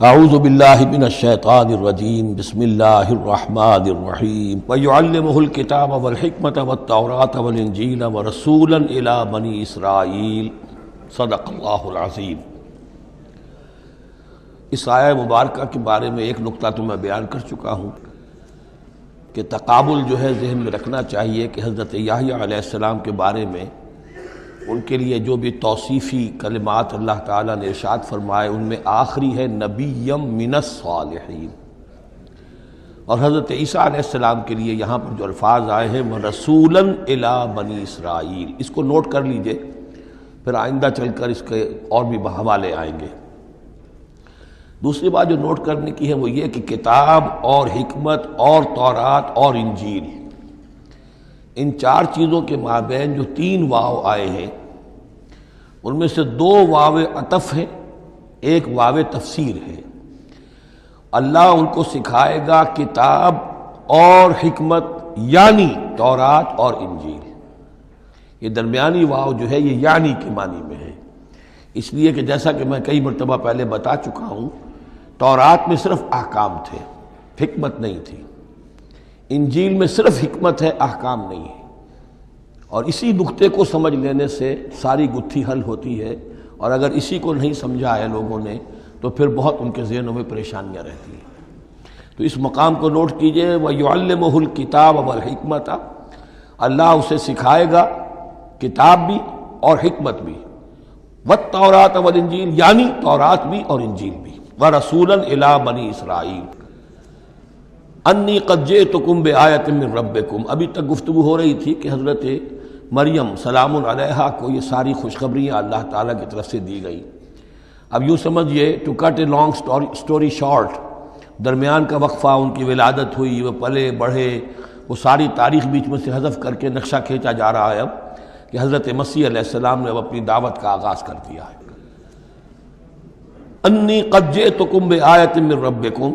اعوذ باللہ من الشیطان الرجیم بسم اللہ الرحمن الرحیم وَيُعَلِّمُهُ الْكِتَابَ وَالْحِكْمَةَ وَالتَّوْرَاةَ وَالْإِنْجِيلَ وَرَسُولًا إِلَى بَنِي إِسْرَائِيلَ صدق اللہ العظیم۔ اس آیہ مبارکہ کے بارے میں ایک نقطہ تو میں بیان کر چکا ہوں کہ تقابل جو ہے ذہن میں رکھنا چاہیے کہ حضرت یحییٰ علیہ السلام کے بارے میں ان کے لیے جو بھی توصیفی کلمات اللہ تعالیٰ نے ارشاد فرمائے ان میں آخری ہے نبیم من الصالحین، اور حضرت عیسیٰ علیہ السلام کے لیے یہاں پر جو الفاظ آئے ہیں رسولاً الی بنی اسرائیل، اس کو نوٹ کر لیجئے، پھر آئندہ چل کر اس کے اور بھی حوالے آئیں گے۔ دوسری بات جو نوٹ کرنے کی ہے وہ یہ کہ کتاب اور حکمت اور تورات اور انجیل، ان چار چیزوں کے مابین جو تین واو آئے ہیں ان میں سے دو واو عطف ہیں، ایک واو تفسیر ہے۔ اللہ ان کو سکھائے گا کتاب اور حکمت، یعنی تورات اور انجیل۔ یہ درمیانی واو جو ہے یہ یعنی کے معنی میں ہے، اس لیے کہ جیسا کہ میں کئی مرتبہ پہلے بتا چکا ہوں، تورات میں صرف احکام تھے، حکمت نہیں تھی۔ انجیل میں صرف حکمت ہے، احکام نہیں ہے، اور اسی نقطے کو سمجھ لینے سے ساری گتھی حل ہوتی ہے، اور اگر اسی کو نہیں سمجھا ہے لوگوں نے تو پھر بہت ان کے ذہنوں میں پریشانیاں رہتی ہیں۔ تو اس مقام کو نوٹ کیجئے، وَيُعَلِّمُهُ الْكِتَابَ وَالْحِكْمَةَ، اللہ اسے سکھائے گا کتاب بھی اور حکمت بھی، وَالتَّوْرَاةَ وَالْإِنْجِيلَ، یعنی تورات بھی اور انجیل بھی، وَرَسُولًا إِلَىٰ بَنِي إِسْرَائِيلَ انی قد جئتکم بآیۃ من ربکم۔ ابھی تک گفتگو ہو رہی تھی کہ حضرت مریم سلام علیہا کو یہ ساری خوشخبریاں اللہ تعالیٰ کی طرف سے دی گئی۔ اب یوں سمجھئے، to cut a long story short, درمیان کا وقفہ، ان کی ولادت ہوئی، وہ پلے بڑھے، وہ ساری تاریخ بیچ میں سے حذف کر کے نقشہ کھینچا جا رہا ہے اب کہ حضرت مسیح علیہ السلام نے اب اپنی دعوت کا آغاز کر دیا ہے۔ انی قد جئتکم بآیۃ من ربکم،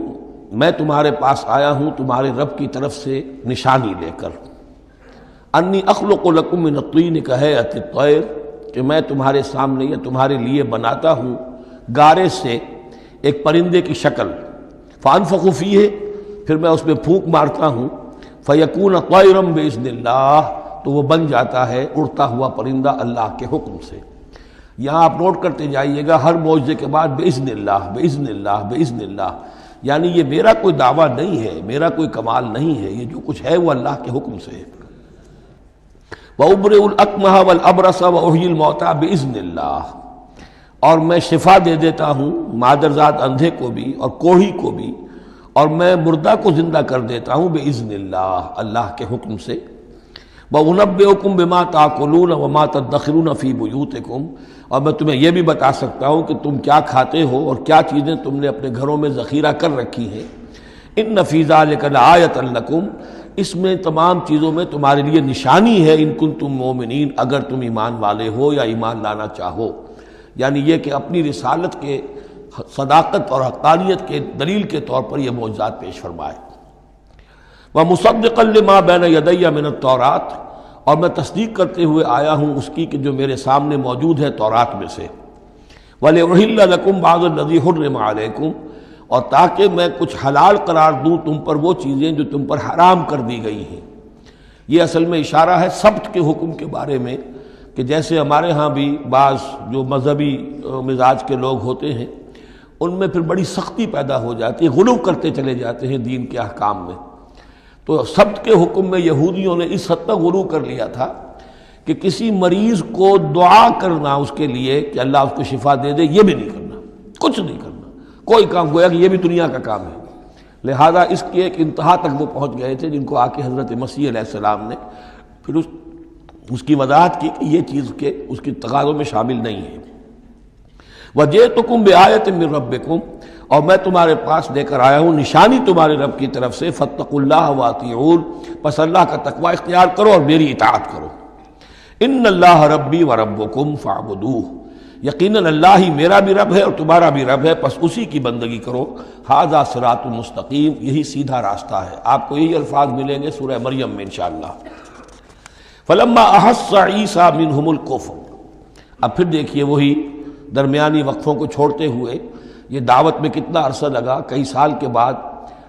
میں تمہارے پاس آیا ہوں تمہارے رب کی طرف سے نشانی لے کر۔ انی اخلق لکم من الطین کہیئۃ الطیر، کہ میں تمہارے سامنے یا تمہارے لیے بناتا ہوں گارے سے ایک پرندے کی شکل، فانفخ فیہ، پھر میں اس میں پھونک مارتا ہوں، فیکون طیرا باذن اللہ، تو وہ بن جاتا ہے اڑتا ہوا پرندہ اللہ کے حکم سے۔ یہاں آپ نوٹ کرتے جائیے گا، ہر معجزے کے بعد باذن اللہ باذن اللہ باذن اللہ، یعنی یہ میرا کوئی دعویٰ نہیں ہے، میرا کوئی کمال نہیں ہے، یہ جو کچھ ہے وہ اللہ کے حکم سے ہے۔ وَأُبْرِئُ الْأَكْمَحَ وَالْأَبْرَصَ وَأُحْيِي الْمَوْتَىٰ بِإِذْنِ اللَّهِ، اور میں شفا دے دیتا ہوں مادرزاد اندھے کو بھی اور کوڑھی کو بھی، اور میں مردہ کو زندہ کر دیتا ہوں بِإِذْنِ اللَّهِ، اللہ کے حکم سے۔ وَأُنَبِّئُكُم بِمَا تَأْكُلُونَ وَمَا تَدَّخِرُونَ فِي بُيُوتِكُمْ، اور میں تمہیں یہ بھی بتا سکتا ہوں کہ تم کیا کھاتے ہو اور کیا چیزیں تم نے اپنے گھروں میں ذخیرہ کر رکھی ہیں۔ ان فی ذلک لآیۃ لکم، اس میں تمام چیزوں میں تمہارے لیے نشانی ہے، ان کنتم مومنین، اگر تم ایمان والے ہو یا ایمان لانا چاہو، یعنی یہ کہ اپنی رسالت کے صداقت اور حقانیت کے دلیل کے طور پر یہ معجزات پیش فرمائے۔ وَمُصَدِّقًا لِمَا بَيْنَ يَدَيَّ مِنَ التَّوْرَاةِ، اور میں تصدیق کرتے ہوئے آیا ہوں اس کی کہ جو میرے سامنے موجود ہے تورات میں سے۔ وَلِأُحِلَّ لَكُمْ بَعْضَ الَّذِي حُرِّمَ عَلَيْكُمْ، اور تاکہ میں کچھ حلال قرار دوں تم پر وہ چیزیں جو تم پر حرام کر دی گئی ہیں۔ یہ اصل میں اشارہ ہے سبت کے حکم کے بارے میں، کہ جیسے ہمارے ہاں بھی بعض جو مذہبی مزاج کے لوگ ہوتے ہیں ان میں پھر بڑی سختی پیدا ہو جاتی ہے، غلو کرتے چلے جاتے ہیں دین کے احکام میں۔ تو سبت کے حکم میں یہودیوں نے اس حد تک غلو کر لیا تھا کہ کسی مریض کو دعا کرنا اس کے لیے کہ اللہ اس کو شفا دے دے، یہ بھی نہیں کرنا، کچھ نہیں کرنا، کوئی کام، گویا کہ یہ بھی دنیا کا کام ہے۔ لہذا اس کی ایک انتہا تک وہ پہنچ گئے تھے جن کو آ کے حضرت مسیح علیہ السلام نے پھر اس کی وضاحت کی کہ یہ چیز کے اس کی تقاضوں میں شامل نہیں ہے۔ وَجِئْتُكُم بِآیَةٍ مِّن رَبِّكُمْ، اور میں تمہارے پاس لے کر آیا ہوں نشانی تمہارے رب کی طرف سے، فَاتَّقُوا اللَّهَ وَأَطِیعُونِ، پس اللہ کا تقوی اختیار کرو اور میری اطاعت کرو۔ ان اللہ ربی وربکم فاعبدوہ، یقیناً اللہ ہی میرا بھی رب ہے اور تمہارا بھی رب ہے، پس اسی کی بندگی کرو۔ ھذا صراط مستقیم، یہی سیدھا راستہ ہے۔ آپ کو یہی الفاظ ملیں گے سورہ مریم میں انشاءاللہ۔ فلما احس عیسیٰ منہم الکفر، اب پھر دیکھیے وہی درمیانی وقفوں کو چھوڑتے ہوئے یہ دعوت میں کتنا عرصہ لگا، کئی سال کے بعد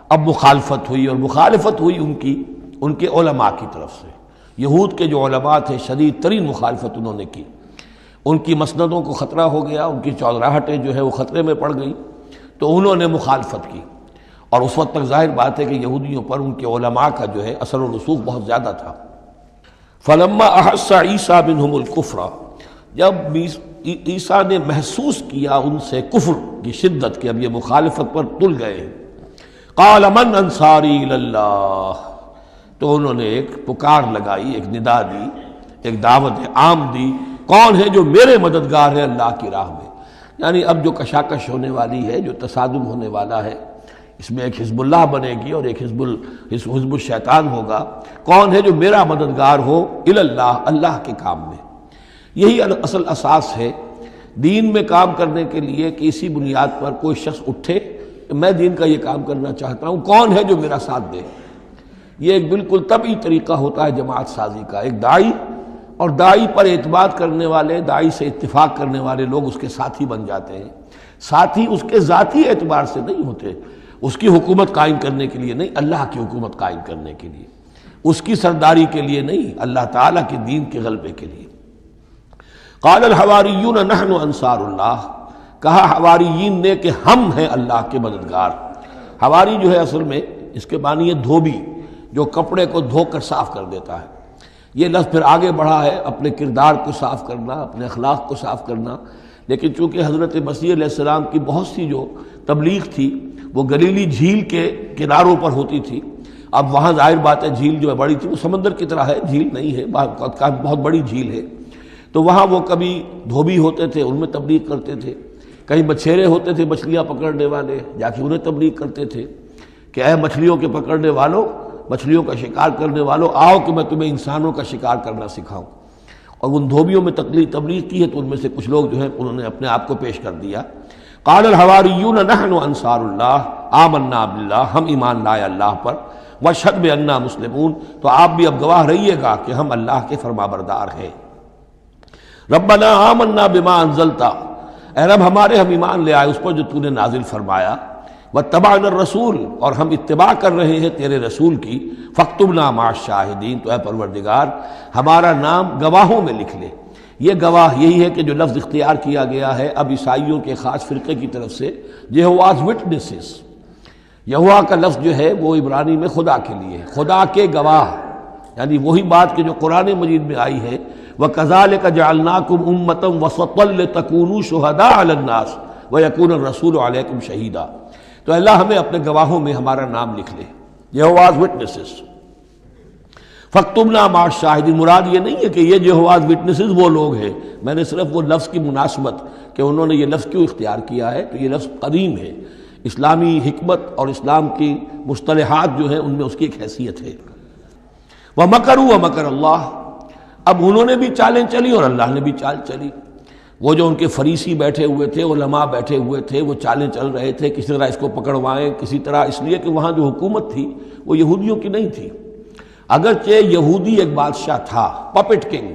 اب مخالفت ہوئی، اور مخالفت ہوئی ان کے علماء کی طرف سے۔ یہود کے جو علماء تھے شدید ترین مخالفت انہوں نے کی، ان کی مسندوں کو خطرہ ہو گیا، ان کی چودراہٹیں جو ہے وہ خطرے میں پڑ گئی، تو انہوں نے مخالفت کی۔ اور اس وقت تک ظاہر بات ہے کہ یہودیوں پر ان کے علماء کا جو ہے اثر و رسوخ بہت زیادہ تھا۔ فلما احس عیسیٰ منہم الکفر، جب عیسیٰ نے محسوس کیا ان سے کفر کی شدت کہ اب یہ مخالفت پر تل گئے ہیں، قال من انصاری الی اللہ، تو انہوں نے ایک پکار لگائی، ایک ندا دی، ایک دعوت عام دی، کون ہے جو میرے مددگار ہے اللہ کی راہ میں؟ یعنی اب جو کشاکش ہونے والی ہے، جو تصادم ہونے والا ہے، اس میں ایک حزب اللہ بنے گی اور ایک حزب الشیطان ہوگا، کون ہے جو میرا مددگار ہو الی اللہ، اللہ کے کام میں۔ یہی اصل اساس ہے دین میں کام کرنے کے لیے کہ اسی بنیاد پر کوئی شخص اٹھے کہ میں دین کا یہ کام کرنا چاہتا ہوں، کون ہے جو میرا ساتھ دے۔ یہ ایک بالکل طبعی طریقہ ہوتا ہے جماعت سازی کا، ایک داعی اور داعی پر اعتماد کرنے والے، داعی سے اتفاق کرنے والے لوگ اس کے ساتھی بن جاتے ہیں۔ ساتھی اس کے ذاتی اعتبار سے نہیں ہوتے، اس کی حکومت قائم کرنے کے لیے نہیں، اللہ کی حکومت قائم کرنے کے لیے، اس کی سرداری کے لیے نہیں، اللہ تعالیٰ کے دین کے غلبے کے لیے۔ قال الحواریون نحن انصار اللہ، کہا حواریین نے کہ ہم ہیں اللہ کے مددگار۔ حواری جو ہے اصل میں اس کے معنی ہے دھوبی، جو کپڑے کو دھو کر صاف کر دیتا ہے۔ یہ لفظ پھر آگے بڑھا ہے اپنے کردار کو صاف کرنا، اپنے اخلاق کو صاف کرنا، لیکن چونکہ حضرت مسیح علیہ السلام کی بہت سی جو تبلیغ تھی وہ گلیلی جھیل کے کناروں پر ہوتی تھی۔ اب وہاں ظاہر بات ہے جھیل جو ہے بڑی تھی، وہ سمندر کی طرح ہے، جھیل نہیں ہے، بہت بڑی جھیل ہے، تو وہاں وہ کبھی دھوبی ہوتے تھے، ان میں تبلیغ کرتے تھے، کہیں مچھیرے ہوتے تھے مچھلیاں پکڑنے والے، جا کے انہیں تبلیغ کرتے تھے کہ اے مچھلیوں کے پکڑنے والوں، مچھلیوں کا شکار کرنے والوں، آؤ کہ میں تمہیں انسانوں کا شکار کرنا سکھاؤں۔ اور ان دھوبیوں میں تبلیغ کی ہے، تو ان میں سے کچھ لوگ جو ہیں انہوں نے اپنے آپ کو پیش کر دیا۔ قال الحواریون نحن انصار اللہ آمنا باللہ، ہم ایمان لائے اللہ پر، واشہد بأننا مسلمون، تو آپ بھی اب گواہ رہیے گا کہ ہم اللہ کے فرما بردار ہیں۔ ربنا آمنا بما انزلت، اے رب ہمارے ہم ایمان لے آئے اس پر جو تو نے نازل فرمایا، واتبعنا الرسول، اور ہم اتباع کر رہے ہیں تیرے رسول کی، فاکتبنا مع الشاہدین، تو اے پروردگار ہمارا نام گواہوں میں لکھ لے۔ یہ گواہ یہی ہے کہ جو لفظ اختیار کیا گیا ہے اب عیسائیوں کے خاص فرقے کی طرف سے، یہواز وٹنسز۔ یہوا کا لفظ جو ہے وہ عبرانی میں خدا کے لیے ہے، خدا کے گواہ، یعنی وہی بات کہ جو قرآن مجید میں آئی ہے، وَكَذَلِكَ جَعَلْنَاكُمْ أُمَّةً وَسَطًا لِتَكُونُوا شُهَدَاءَ عَلَى النَّاسِ وَيَكُونَ الرَّسُولُ عَلَيْكُمْ شَهِيدًا۔ تو اللہ ہمیں اپنے گواہوں میں ہمارا نام لکھ لے، یہواز وٹنسز۔ فاکتبنا مع الشاہدین، مراد یہ نہیں ہے کہ یہ یہواز وٹنسز وہ لوگ ہیں، میں نے صرف وہ لفظ کی مناسبت کہ انہوں نے یہ لفظ کیوں اختیار کیا ہے، تو یہ لفظ قدیم ہے، اسلامی حکمت اور اسلام کی مصطلحات جو ہیں ان میں اس کی ایک حیثیت ہے۔ وَمَكَرُوا وَمَكَرَ اللَّهُ، اب انہوں نے بھی چالیں چلی اور اللہ نے بھی چال چلی۔ وہ جو ان کے فریسی بیٹھے ہوئے تھے، علماء بیٹھے ہوئے تھے، وہ چالیں چل رہے تھے کسی طرح اس کو پکڑوائیں، کسی طرح، اس لیے کہ وہاں جو حکومت تھی وہ یہودیوں کی نہیں تھی۔ اگرچہ یہودی ایک بادشاہ تھا، پپٹ کنگ،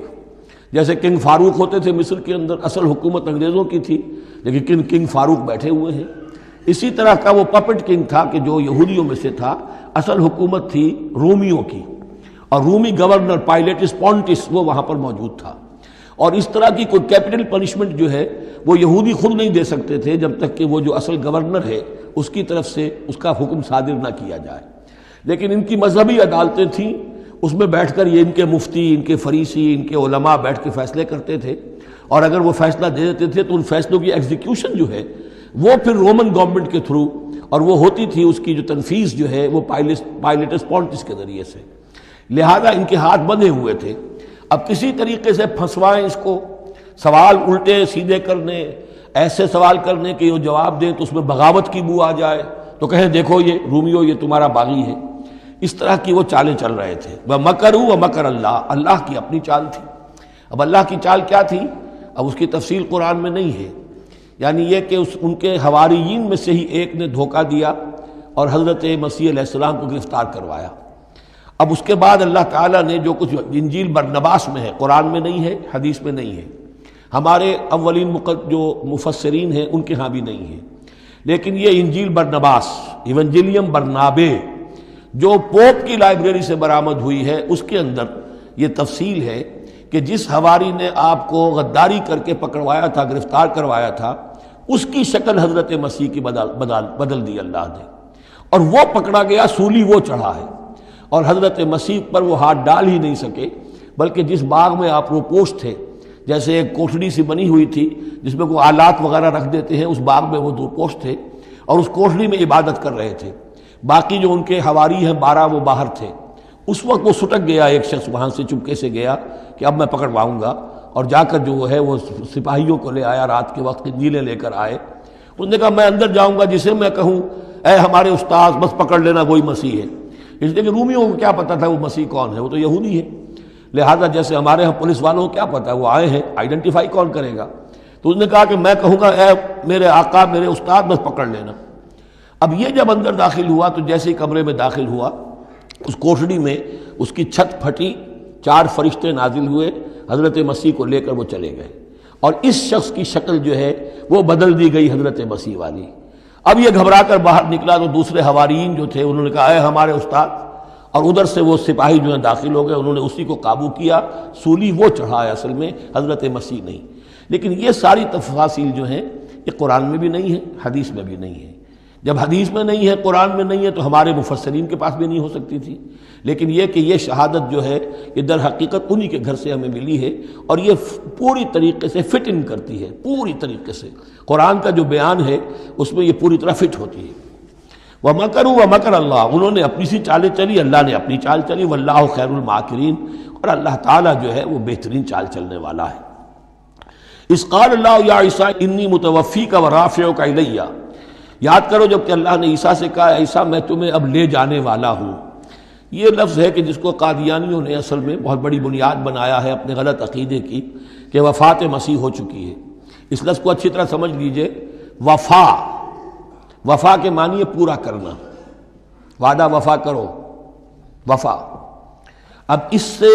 جیسے کنگ فاروق ہوتے تھے مصر کے اندر، اصل حکومت انگریزوں کی تھی، لیکن کنگ فاروق بیٹھے ہوئے ہیں۔ اسی طرح کا وہ پپٹ کنگ تھا کہ جو یہودیوں میں سے تھا، اصل حکومت تھی رومیوں کی، اور رومی گورنر پائلیٹس پونٹس وہ وہاں پر موجود تھا۔ اور اس طرح کی کوئی کیپٹل پنشمنٹ جو ہے وہ یہودی خود نہیں دے سکتے تھے جب تک کہ وہ جو اصل گورنر ہے اس کی طرف سے اس کا حکم صادر نہ کیا جائے، لیکن ان کی مذہبی عدالتیں تھیں، اس میں بیٹھ کر یہ ان کے مفتی، ان کے فریسی، ان کے علماء بیٹھ کے فیصلے کرتے تھے، اور اگر وہ فیصلہ دے دیتے تھے تو ان فیصلوں کی ایگزیکیوشن جو ہے وہ پھر رومن گورنمنٹ کے تھرو، اور وہ ہوتی تھی اس کی جو تنفیذ جو ہے وہ پائلیٹس پونٹس کے ذریعے سے۔ لہذا ان کے ہاتھ بندھے ہوئے تھے۔ اب کسی طریقے سے پھنسوائیں اس کو، سوال الٹے سیدھے کرنے، ایسے سوال کرنے کہ وہ جواب دیں تو اس میں بغاوت کی بو آ جائے، تو کہیں دیکھو یہ رومیو یہ تمہارا باغی ہے۔ اس طرح کی وہ چالیں چل رہے تھے۔ وَمَكَرُوا وَمَكَرَ اللَّهُ، اللہ کی اپنی چال تھی۔ اب اللہ کی چال کیا تھی؟ اب اس کی تفصیل قرآن میں نہیں ہے، یعنی یہ کہ ان کے حواریین میں سے ہی ایک نے دھوکہ دیا اور حضرت مسیح علیہ السلام کو گرفتار کروایا۔ اب اس کے بعد اللہ تعالیٰ نے جو کچھ انجیل برنباس میں ہے، قرآن میں نہیں ہے، حدیث میں نہیں ہے، ہمارے اولین جو مفسرین ہیں ان کے ہاں بھی نہیں ہے، لیکن یہ انجیل برنباس، ایونجیلیم برنابے، جو پوپ کی لائبریری سے برآمد ہوئی ہے، اس کے اندر یہ تفصیل ہے کہ جس حواری نے آپ کو غداری کر کے پکڑوایا تھا، گرفتار کروایا تھا، اس کی شکل حضرت مسیح کی بدل دی اللہ نے، اور وہ پکڑا گیا، سولی وہ چڑھا ہے، اور حضرت مسیح پر وہ ہاتھ ڈال ہی نہیں سکے، بلکہ جس باغ میں آپ روپوش تھے، جیسے ایک کوٹھڑی سی بنی ہوئی تھی جس میں کوئی آلات وغیرہ رکھ دیتے ہیں، اس باغ میں وہ دوپوش تھے اور اس کوٹھڑی میں عبادت کر رہے تھے، باقی جو ان کے حواری ہیں 12 وہ باہر تھے۔ اس وقت وہ سٹک گیا، ایک شخص وہاں سے چپکے سے گیا کہ اب میں پکڑواؤں گا، اور جا کر جو ہے وہ سپاہیوں کو لے آیا، رات کے وقت قندیلیں لے کر آئے۔ اس نے کہا میں اندر جاؤں گا، جسے میں کہوں اے ہمارے استاد بس پکڑ لینا، وہی مسیح ہے۔ اس لیے کہ رومیوں کو کیا پتا تھا وہ مسیح کون ہے، وہ تو یہودی ہے، لہذا جیسے ہمارے ہاں پولیس والوں کو کیا پتا ہے وہ آئے ہیں، آئیڈینٹیفائی کون کرے گا۔ تو اس نے کہا کہ میں کہوں گا اے میرے آقا، میرے استاد بس پکڑ لینا۔ اب یہ جب اندر داخل ہوا تو جیسے ہی کمرے میں داخل ہوا، اس کوٹھڑی میں اس کی چھت پھٹی، 4 فرشتے نازل ہوئے، حضرت مسیح کو لے کر وہ چلے گئے، اور اس شخص کی شکل جو ہے وہ بدل دی گئی حضرت مسیح والی۔ اب یہ گھبرا کر باہر نکلا تو دوسرے حواریین جو تھے انہوں نے کہا اے ہمارے استاد، اور ادھر سے وہ سپاہی جو ہیں داخل ہو گئے، انہوں نے اسی کو قابو کیا، سولی وہ چڑھا ہے اصل میں، حضرت مسیح نہیں۔ لیکن یہ ساری تفاصیل جو ہیں یہ قرآن میں بھی نہیں ہے، حدیث میں بھی نہیں ہے۔ جب حدیث میں نہیں ہے، قرآن میں نہیں ہے، تو ہمارے مفسرین کے پاس بھی نہیں ہو سکتی تھی۔ لیکن یہ کہ یہ شہادت جو ہے یہ در حقیقت انہی کے گھر سے ہمیں ملی ہے، اور یہ پوری طریقے سے فٹ ان کرتی ہے، پوری طریقے سے قرآن کا جو بیان ہے اس میں یہ پوری طرح فٹ ہوتی ہے۔ وَمَكَرُوا وَمَكَرَ اللَّهُ، انہوں نے اپنی سی چالیں چلی، اللہ نے اپنی چال چلی، وَاللَّهُ خَيْرُ الْمَاكِرِينَ، اور اللہ تعالیٰ جو ہے وہ بہترین چال چلنے والا ہے۔ اِذْ قَالَ اللَّهُ يَا عِيسَىٰ إِنِّي مُتَوَفِّيكَ وَرَافِعُكَ إِلَيَّ، یاد کرو جب کہ اللہ نے عیسیٰ سے کہا عیسیٰ میں تمہیں اب لے جانے والا ہوں۔ یہ لفظ ہے کہ جس کو قادیانیوں نے اصل میں بہت بڑی بنیاد بنایا ہے اپنے غلط عقیدے کی، کہ وفات مسیح ہو چکی ہے۔ اس لفظ کو اچھی طرح سمجھ لیجئے، وفا کے معنی ہے پورا کرنا، وعدہ وفا کرو، وفا۔ اب اس سے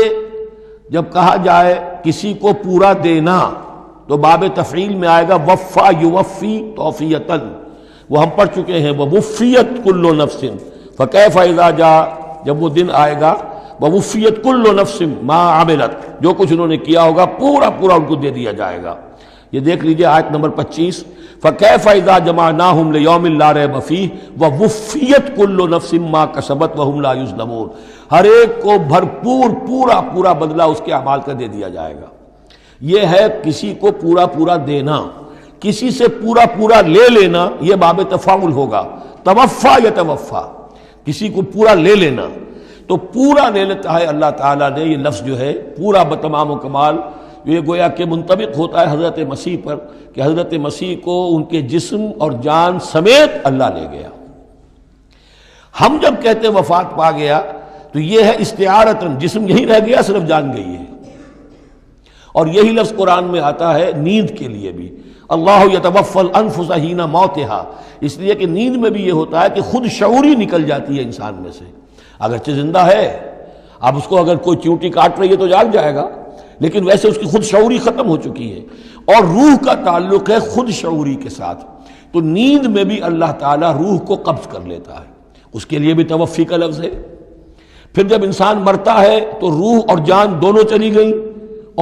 جب کہا جائے کسی کو پورا دینا تو باب تفعیل میں آئے گا وفا یوفی توفیتاً، وہ ہم پڑھ چکے ہیں، ووفیت کل نفس فکیف اذا جاء، جب وہ دن آئے گا ووفیت کل نفس ما عملت، جو کچھ انہوں نے کیا ہوگا پورا پورا ان کو دے دیا جائے گا۔ یہ دیکھ لیجئے آیت نمبر 25، فَكَيْفَ إِذَا جَمَعْنَاهُمْ لِيَوْمٍ لَا رَيْبَ فِيهِ وَوُفِّيَتْ كُلُّ نَفْسٍ مَا كَسَبَتْ وَهُمْ لَا يُظْلَمُونَ، ہر ایک کو بھرپور پورا بدلہ اس کے اعمال کا دے دیا جائے گا۔ یہ ہے کسی کو پورا دینا، کسی سے پورا لے لینا، یہ باب تفاعل ہوگا، توفا یا توفا، کسی کو پورا لے لینا، تو پورا لے لیتا ہے اللہ تعالیٰ نے۔ یہ لفظ جو ہے پورا بتمام و کمال، یہ گویا کہ منطبق ہوتا ہے حضرت مسیح پر، کہ حضرت مسیح کو ان کے جسم اور جان سمیت اللہ لے گیا۔ ہم جب کہتے ہیں وفات پا گیا تو یہ ہے استعارتاً، جسم یہی رہ گیا، صرف جان گئی ہے۔ اور یہی لفظ قرآن میں آتا ہے نیند کے لیے بھی، اللہ یتوفی الانفس حین موتہا، اس لیے کہ نیند میں بھی یہ ہوتا ہے کہ خود شعوری نکل جاتی ہے انسان میں سے، اگرچہ زندہ ہے، اب اس کو اگر کوئی چیونٹی کاٹ رہی ہے تو جاگ جائے گا، لیکن ویسے اس کی خود شعوری ختم ہو چکی ہے، اور روح کا تعلق ہے خود شعوری کے ساتھ، تو نیند میں بھی اللہ تعالیٰ روح کو قبض کر لیتا ہے، اس کے لیے بھی توفی کا لفظ ہے۔ پھر جب انسان مرتا ہے تو روح اور جان دونوں چلی گئیں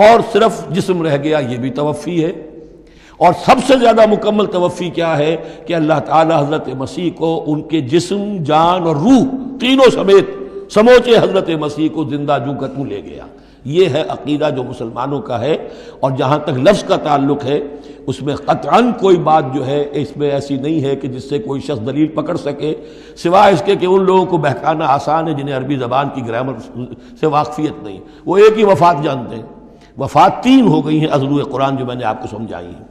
اور صرف جسم رہ گیا، یہ بھی توفی ہے۔ اور سب سے زیادہ مکمل توفی کیا ہے کہ اللہ تعالیٰ حضرت مسیح کو ان کے جسم، جان اور روح تینوں سمیت سموچے حضرت مسیح کو زندہ جو کا توں لے گیا۔ یہ ہے عقیدہ جو مسلمانوں کا ہے، اور جہاں تک لفظ کا تعلق ہے اس میں قطعاً کوئی بات جو ہے اس میں ایسی نہیں ہے کہ جس سے کوئی شخص دلیل پکڑ سکے، سوائے اس کے کہ ان لوگوں کو بہکانا آسان ہے جنہیں عربی زبان کی گرامر سے واقفیت نہیں، وہ ایک ہی وفات جانتے ہیں۔ وفات 3 ہو گئی ہیں اضلوع قرآن جو میں نے آپ کو سمجھائی ہیں۔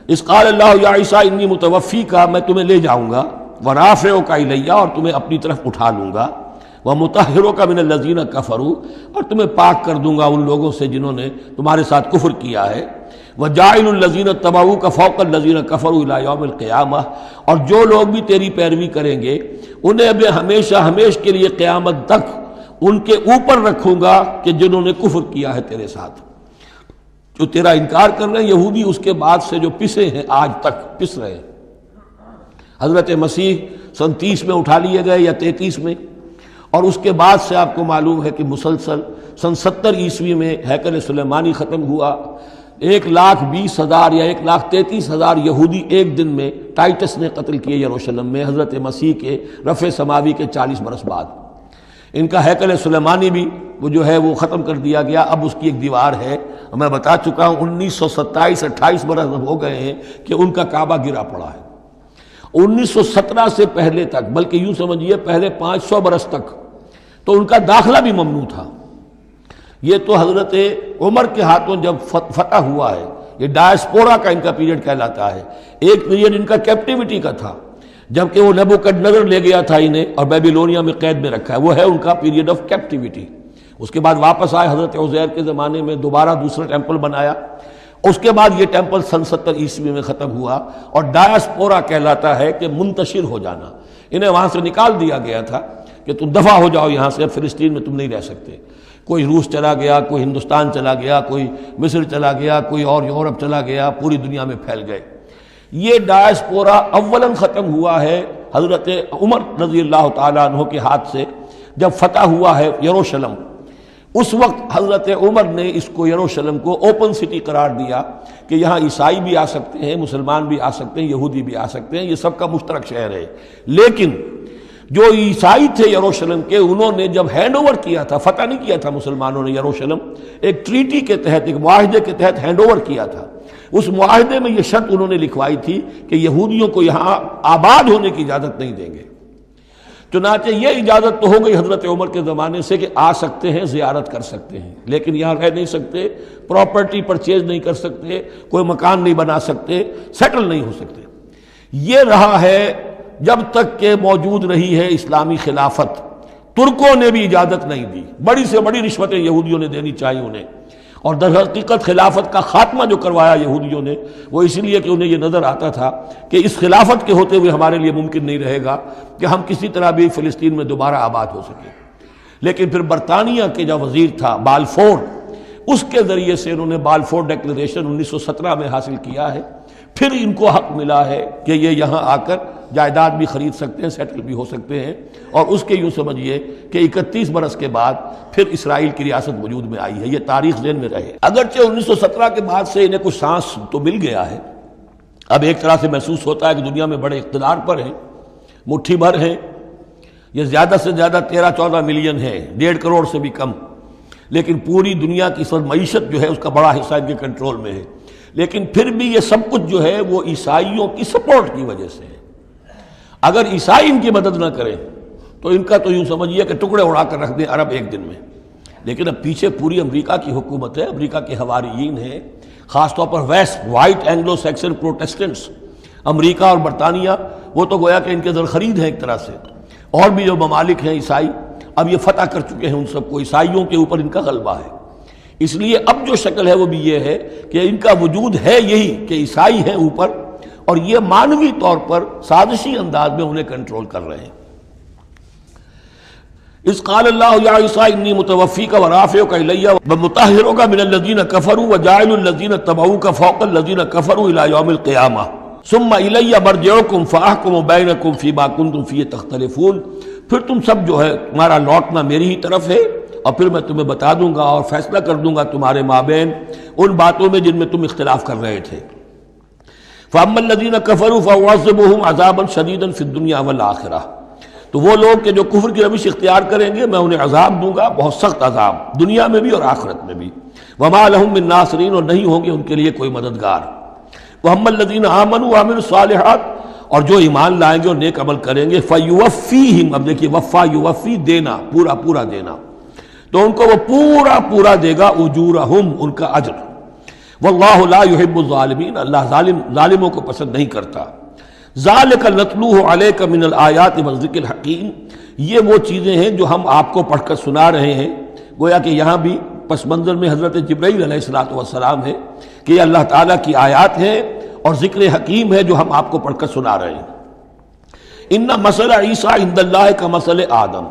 اس قال اللہ یا عیسیٰ انی متوفیک، میں تمہیں لے جاؤں گا، ورافعک الیہ، اور تمہیں اپنی طرف اٹھا لوں گا، ومطہرک من الذین کفروا، اور تمہیں پاک کر دوں گا ان لوگوں سے جنہوں نے تمہارے ساتھ کفر کیا ہے، وجاعل الذین اتبعوک فوق الذین کفروا الی یوم القیامہ، اور جو لوگ بھی تیری پیروی کریں گے انہیں اب ہمیشہ کے لیے قیامت تک ان کے اوپر رکھوں گا کہ جنہوں نے کفر کیا ہے تیرے ساتھ، جو تیرا انکار کر رہے ہیں یہودی، اس کے بعد سے جو پسے ہیں آج تک پس رہے ہیں۔ حضرت مسیح سن 30 میں اٹھا لیے گئے یا 33 میں، اور اس کے بعد سے آپ کو معلوم ہے کہ مسلسل سن 70 عیسوی میں ہیکل سلیمانی ختم ہوا، 1,20,000 یا 1,33,000 یہودی ایک دن میں ٹائٹس نے قتل کیے یروشلم میں حضرت مسیح کے رفع سماوی کے 40 برس بعد۔ ان کا ہیکل سلیمانی بھی وہ جو ہے وہ ختم کر دیا گیا، اب اس کی ایک دیوار ہے، میں بتا چکا ہوں 1927-28 برس ہو گئے ہیں کہ ان کا کعبہ گرا پڑا ہے۔ 1917 سے پہلے تک، بلکہ یوں سمجھیے پہلے 500 برس تک تو ان کا داخلہ بھی ممنوع تھا۔ یہ تو حضرت عمر کے ہاتھوں جب فتح ہوا ہے، یہ ڈائسپورا کا ان کا پیریڈ کہلاتا ہے۔ ایک پیریڈ ان کا کیپٹیوٹی کا تھا، جبکہ وہ نبوکڈنیزر لے گیا تھا انہیں اور بیبیلونیا میں قید میں رکھا ہے، وہ ہے ان کا پیریڈ آف کیپٹیوٹی۔ اس کے بعد واپس آئے حضرت عزیر کے زمانے میں، دوبارہ دوسرا ٹیمپل بنایا، اس کے بعد یہ ٹیمپل سن 70 عیسوی میں ختم ہوا، اور ڈائسپورا کہلاتا ہے کہ منتشر ہو جانا۔ انہیں وہاں سے نکال دیا گیا تھا کہ تم دفع ہو جاؤ یہاں سے، اب فلسطین میں تم نہیں رہ سکتے۔ کوئی روس چلا گیا، کوئی ہندوستان چلا گیا، کوئی مصر چلا گیا، کوئی اور یورپ چلا گیا، پوری دنیا میں پھیل گئے۔ یہ ڈائسپورا اولاً ختم ہوا ہے حضرت عمر رضی اللہ تعالیٰ عنہ کے ہاتھ سے، جب فتح ہوا ہے یروشلم۔ اس وقت حضرت عمر نے اس کو یروشلم کو اوپن سٹی قرار دیا کہ یہاں عیسائی بھی آ سکتے ہیں، مسلمان بھی آ سکتے ہیں، یہودی بھی آ سکتے ہیں، یہ سب کا مشترک شہر ہے۔ لیکن جو عیسائی تھے یروشلم کے، انہوں نے جب ہینڈ اوور کیا تھا، فتح نہیں کیا تھا مسلمانوں نے یروشلم، ایک ٹریٹی کے تحت، ایک معاہدے کے تحت ہینڈ اوور کیا تھا۔ اس معاہدے میں یہ شرط انہوں نے لکھوائی تھی کہ یہودیوں کو یہاں آباد ہونے کی اجازت نہیں دیں گے۔ چنانچہ یہ اجازت تو ہو گئی حضرت عمر کے زمانے سے کہ آ سکتے ہیں، زیارت کر سکتے ہیں، لیکن یہاں رہ نہیں سکتے، پراپرٹی پرچیز نہیں کر سکتے، کوئی مکان نہیں بنا سکتے، سیٹل نہیں ہو سکتے۔ یہ رہا ہے جب تک کہ موجود رہی ہے اسلامی خلافت۔ ترکوں نے بھی اجازت نہیں دی، بڑی سے بڑی رشوتیں یہودیوں نے دینی چاہیے انہیں، اور در حقیقت خلافت کا خاتمہ جو کروایا یہودیوں نے وہ اس لیے کہ انہیں یہ نظر آتا تھا کہ اس خلافت کے ہوتے ہوئے ہمارے لیے ممکن نہیں رہے گا کہ ہم کسی طرح بھی فلسطین میں دوبارہ آباد ہو سکیں۔ لیکن پھر برطانیہ کے جو وزیر تھا بالفور، اس کے ذریعے سے انہوں نے بالفور ڈیکلریشن 1917 میں حاصل کیا ہے۔ پھر ان کو حق ملا ہے کہ یہ یہاں آ کر جائیداد بھی خرید سکتے ہیں، سیٹل بھی ہو سکتے ہیں، اور اس کے یوں سمجھیے کہ 31 برس کے بعد پھر اسرائیل کی ریاست وجود میں آئی ہے۔ یہ تاریخ ذہن میں رہے۔ اگرچہ 1917 کے بعد سے انہیں کچھ سانس تو مل گیا ہے، اب ایک طرح سے محسوس ہوتا ہے کہ دنیا میں بڑے اقتدار پر ہیں، مٹھی بھر ہیں، یہ زیادہ سے زیادہ 13-14 ملین ہے، 1.5 کروڑ سے بھی کم، لیکن پوری دنیا کی سب معیشت جو ہے اس کا بڑا حصہ ان کے کنٹرول میں ہے۔ لیکن پھر بھی یہ سب کچھ جو ہے وہ عیسائیوں کی سپورٹ کی وجہ سے ہے۔ اگر عیسائی ان کی مدد نہ کریں تو ان کا تو یوں سمجھیے کہ ٹکڑے اڑا کر رکھ دیں عرب ایک دن میں۔ لیکن اب پیچھے پوری امریکہ کی حکومت ہے، امریکہ کے حواریین ہیں، خاص طور پر west white Anglo Saxon Protestants, امریکہ اور برطانیہ، وہ تو گویا کہ ان کے زر خرید ہیں ایک طرح سے، اور بھی جو ممالک ہیں عیسائی اب یہ فتح کر چکے ہیں ان سب کو، عیسائیوں کے اوپر ان کا غلبہ ہے۔ اس لیے اب جو شکل ہے وہ بھی یہ ہے کہ ان کا وجود ہے یہی کہ عیسائی ہیں اوپر، اور یہ معنوی طور پر سازشی انداز میں انہیں کنٹرول کر رہے ہیں۔ اذ قال اللہ یا عیسیٰ انی متوفیک ورافعک الی ومطہرک من الذین کفروا وجاعل الذین اتبعوک فوق الذین کفروا الی یوم القیامہ ثم الی مرجعکم فاحکم بینکم فیما کنتم فیہ تختلفون۔ پھر تم سب جو ہے تمہارا لوٹنا میری ہی طرف ہے، اور پھر میں تمہیں بتا دوں گا اور فیصلہ کر دوں گا تمہارے مابین ان باتوں میں جن میں تم اختلاف کر رہے تھے۔ فَأَمَّا الَّذِينَ كَفَرُوا فَأُعَذِّبُهُمْ عَذَابًا شَدِيدًا فِي الدُّنْيَا وَالْآخِرَةِ، تو وہ لوگ کہ جو کفر کی روش اختیار کریں گے میں انہیں عذاب دوں گا، بہت سخت عذاب، دنیا میں بھی اور آخرت میں بھی۔ وَمَا لَهُم مِّن نَاصِرِينَ، اور نہیں ہوں گے ان کے لیے کوئی مددگار۔ وَأَمَّا الَّذِينَ آمَنُوا وَعَمِلُوا الصَّالِحَاتِ، اور جو ایمان لائیں گے اور نیک عمل کریں گے، فَيُوَفِّيهِمْ، اب دیکھیے وفا یوفی دینا، پورا پورا دینا، تو ان کو وہ پورا پورا دے گا، اجورہم، ان کا اجر۔ واللہ لا یحب الظالمین، اللہ ظالموں کو پسند نہیں کرتا۔ ذالک نتلوہ علیک من الآیات والذکر الحکیم، یہ وہ چیزیں ہیں جو ہم آپ کو پڑھ کر سنا رہے ہیں۔ گویا کہ یہاں بھی پس منظر میں حضرت جبرائیل علیہ الصلوۃ والسلام ہے کہ یہ اللہ تعالیٰ کی آیات ہیں اور ذکر حکیم ہے جو ہم آپ کو پڑھ کر سنا رہے ہیں۔ ان مثل عیسیٰ عند اللہ کمثل آدم،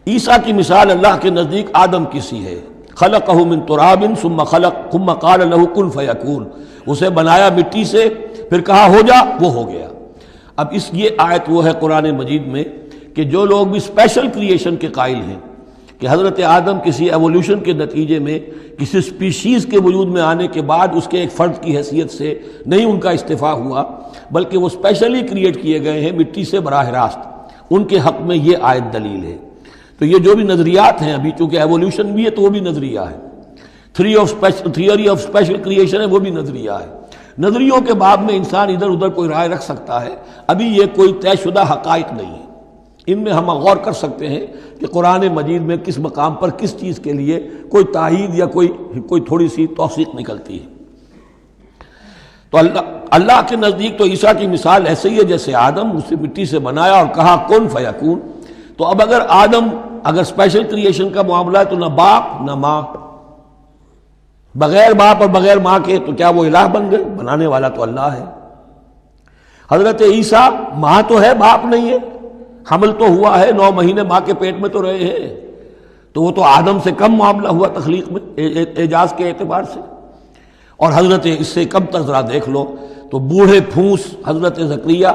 عیسیٰ کی مثال اللہ کے نزدیک آدم کی سی ہے۔ خلقہ من تراب ثم قال له کن فیکون، اسے بنایا مٹی سے پھر کہا ہو جا، وہ ہو گیا۔ اب یہ آیت وہ ہے قرآن مجید میں کہ جو لوگ بھی اسپیشل کریشن کے قائل ہیں کہ حضرت آدم کسی ایولیوشن کے نتیجے میں کسی سپیشیز کے وجود میں آنے کے بعد اس کے ایک فرد کی حیثیت سے نہیں ان کا استفاع ہوا، بلکہ وہ اسپیشلی کریٹ کیے گئے ہیں مٹی سے براہ راست، ان کے حق میں یہ آیت دلیل ہے۔ تو یہ جو بھی نظریات ہیں ابھی، چونکہ ایولیوشن بھی ہے تو وہ بھی نظریہ ہے، تھیوری آف اسپیشل کریشن ہے وہ بھی نظریہ ہے۔ نظریوں کے باب میں انسان ادھر ادھر کوئی رائے رکھ سکتا ہے، ابھی یہ کوئی طے شدہ حقائق نہیں ہے۔ ان میں ہم غور کر سکتے ہیں کہ قرآن مجید میں کس مقام پر کس چیز کے لیے کوئی تائید یا کوئی تھوڑی سی توثیق نکلتی ہے۔ تو اللہ کے نزدیک تو عیسیٰ کی مثال ایسے ہی ہے جیسے آدم، اسے مٹی سے بنایا اور کہا کن فیکون۔ تو اب اگر اسپیشل کریشن کا معاملہ ہے تو نہ باپ نہ ماں، بغیر باپ اور بغیر ماں کے تو کیا وہ الہ بن گئے؟ بنانے والا تو اللہ ہے۔ حضرت عیسیٰ ماں تو ہے باپ نہیں ہے، حمل تو ہوا ہے، 9 مہینے ماں کے پیٹ میں تو رہے ہیں، تو وہ تو آدم سے کم معاملہ ہوا تخلیق میں اعجاز کے اعتبار سے۔ اور حضرت اس سے کم تر ذرا دیکھ لو تو بوڑھے پھونس حضرت زکریا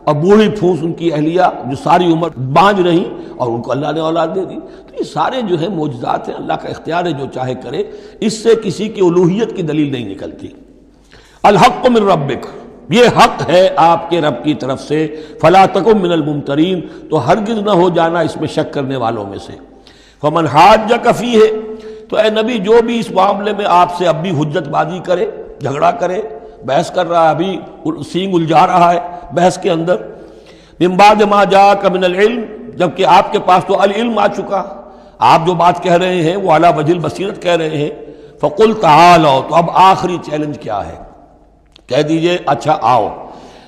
اور بوڑھی پھونس ان کی اہلیہ جو ساری عمر بانج رہی اور ان کو اللہ نے اولاد دے دی۔ تو یہ سارے جو ہے معجزات ہیں، اللہ کا اختیار ہے، جو چاہے کرے، اس سے کسی کی الوہیت کی دلیل نہیں نکلتی۔ الحق من ربک، یہ حق ہے آپ کے رب کی طرف سے، فلا تکن من الممترین، تو ہرگز نہ ہو جانا اس میں شک کرنے والوں میں سے۔ فمن حاجک فیہ، تو اے نبی جو بھی اس معاملے میں آپ سے اب بھی حجت بازی کرے، جھگڑا کرے، بحث کر رہا ہے، ابھی سینگ الجھا رہا ہے بحث کے اندر، من بعد ما جاءک من العلم، جبکہ آپ کے پاس تو العلم آ چکا، آپ جو بات کہہ رہے ہیں وہ علی وجہ البصیرت کہہ رہے ہیں، فقل تعالوا، تو اب آخری چیلنج کیا ہے؟ کہہ دیجئے اچھا آؤ۔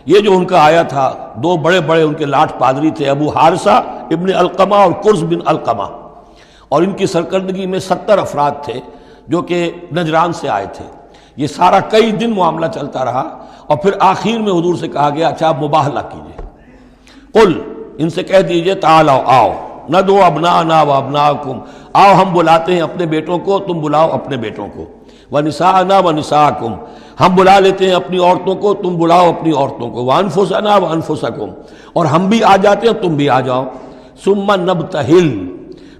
یہ جو ان کا آیا تھا، 2 بڑے بڑے ان کے لاٹ پادری تھے، ابو حارثہ ابن علقمہ اور قرظ بن علقمہ، اور ان کی سرکردگی میں 70 افراد تھے جو کہ نجران سے آئے تھے۔ یہ سارا کئی دن معاملہ چلتا رہا، اور پھر آخر میں حضور سے کہا گیا اچھا آپ مباہلہ کیجئے، قل، ان سے کہہ دیجئے تعالوا، آؤ، ندعو ابناءنا وابناءکم، آؤ ہم بلاتے ہیں اپنے بیٹوں کو، تم بلاؤ اپنے بیٹوں کو، ونساءنا ونساءکم، ہم بلا لیتے ہیں اپنی عورتوں کو، تم بلاؤ اپنی عورتوں کو، وانفسنا وانفسکم، اور ہم بھی آ جاتے ہیں تم بھی آ جاؤ، ثم نبتہل،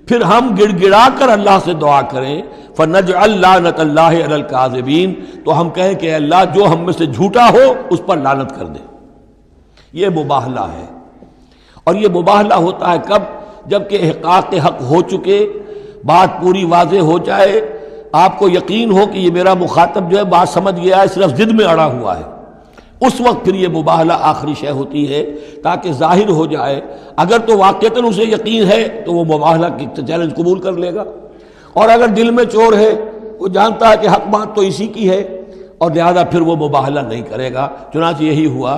پھر ہم گڑ گڑا کر اللہ سے دعا کریں، فنجعل لعنت اللہ علی الکاذبین، تو ہم کہیں کہ اے اللہ جو ہم میں سے جھوٹا ہو اس پر لعنت کر دے۔ یہ مباہلہ ہے، اور یہ مباہلہ ہوتا ہے کب؟ جب کہ احقاق حق ہو چکے، بات پوری واضح ہو جائے، آپ کو یقین ہو کہ یہ میرا مخاطب جو ہے بات سمجھ گیا ہے، صرف ضد میں اڑا ہوا ہے، اس وقت پھر یہ مباہلہ آخری شے ہوتی ہے تاکہ ظاہر ہو جائے۔ اگر تو واقعتاً اسے یقین ہے تو وہ مباہلہ کی چیلنج قبول کر لے گا، اور اگر دل میں چور ہے، وہ جانتا ہے کہ حق بات تو اسی کی ہے، اور لہذا پھر وہ مباہلہ نہیں کرے گا۔ چنانچہ یہی ہوا،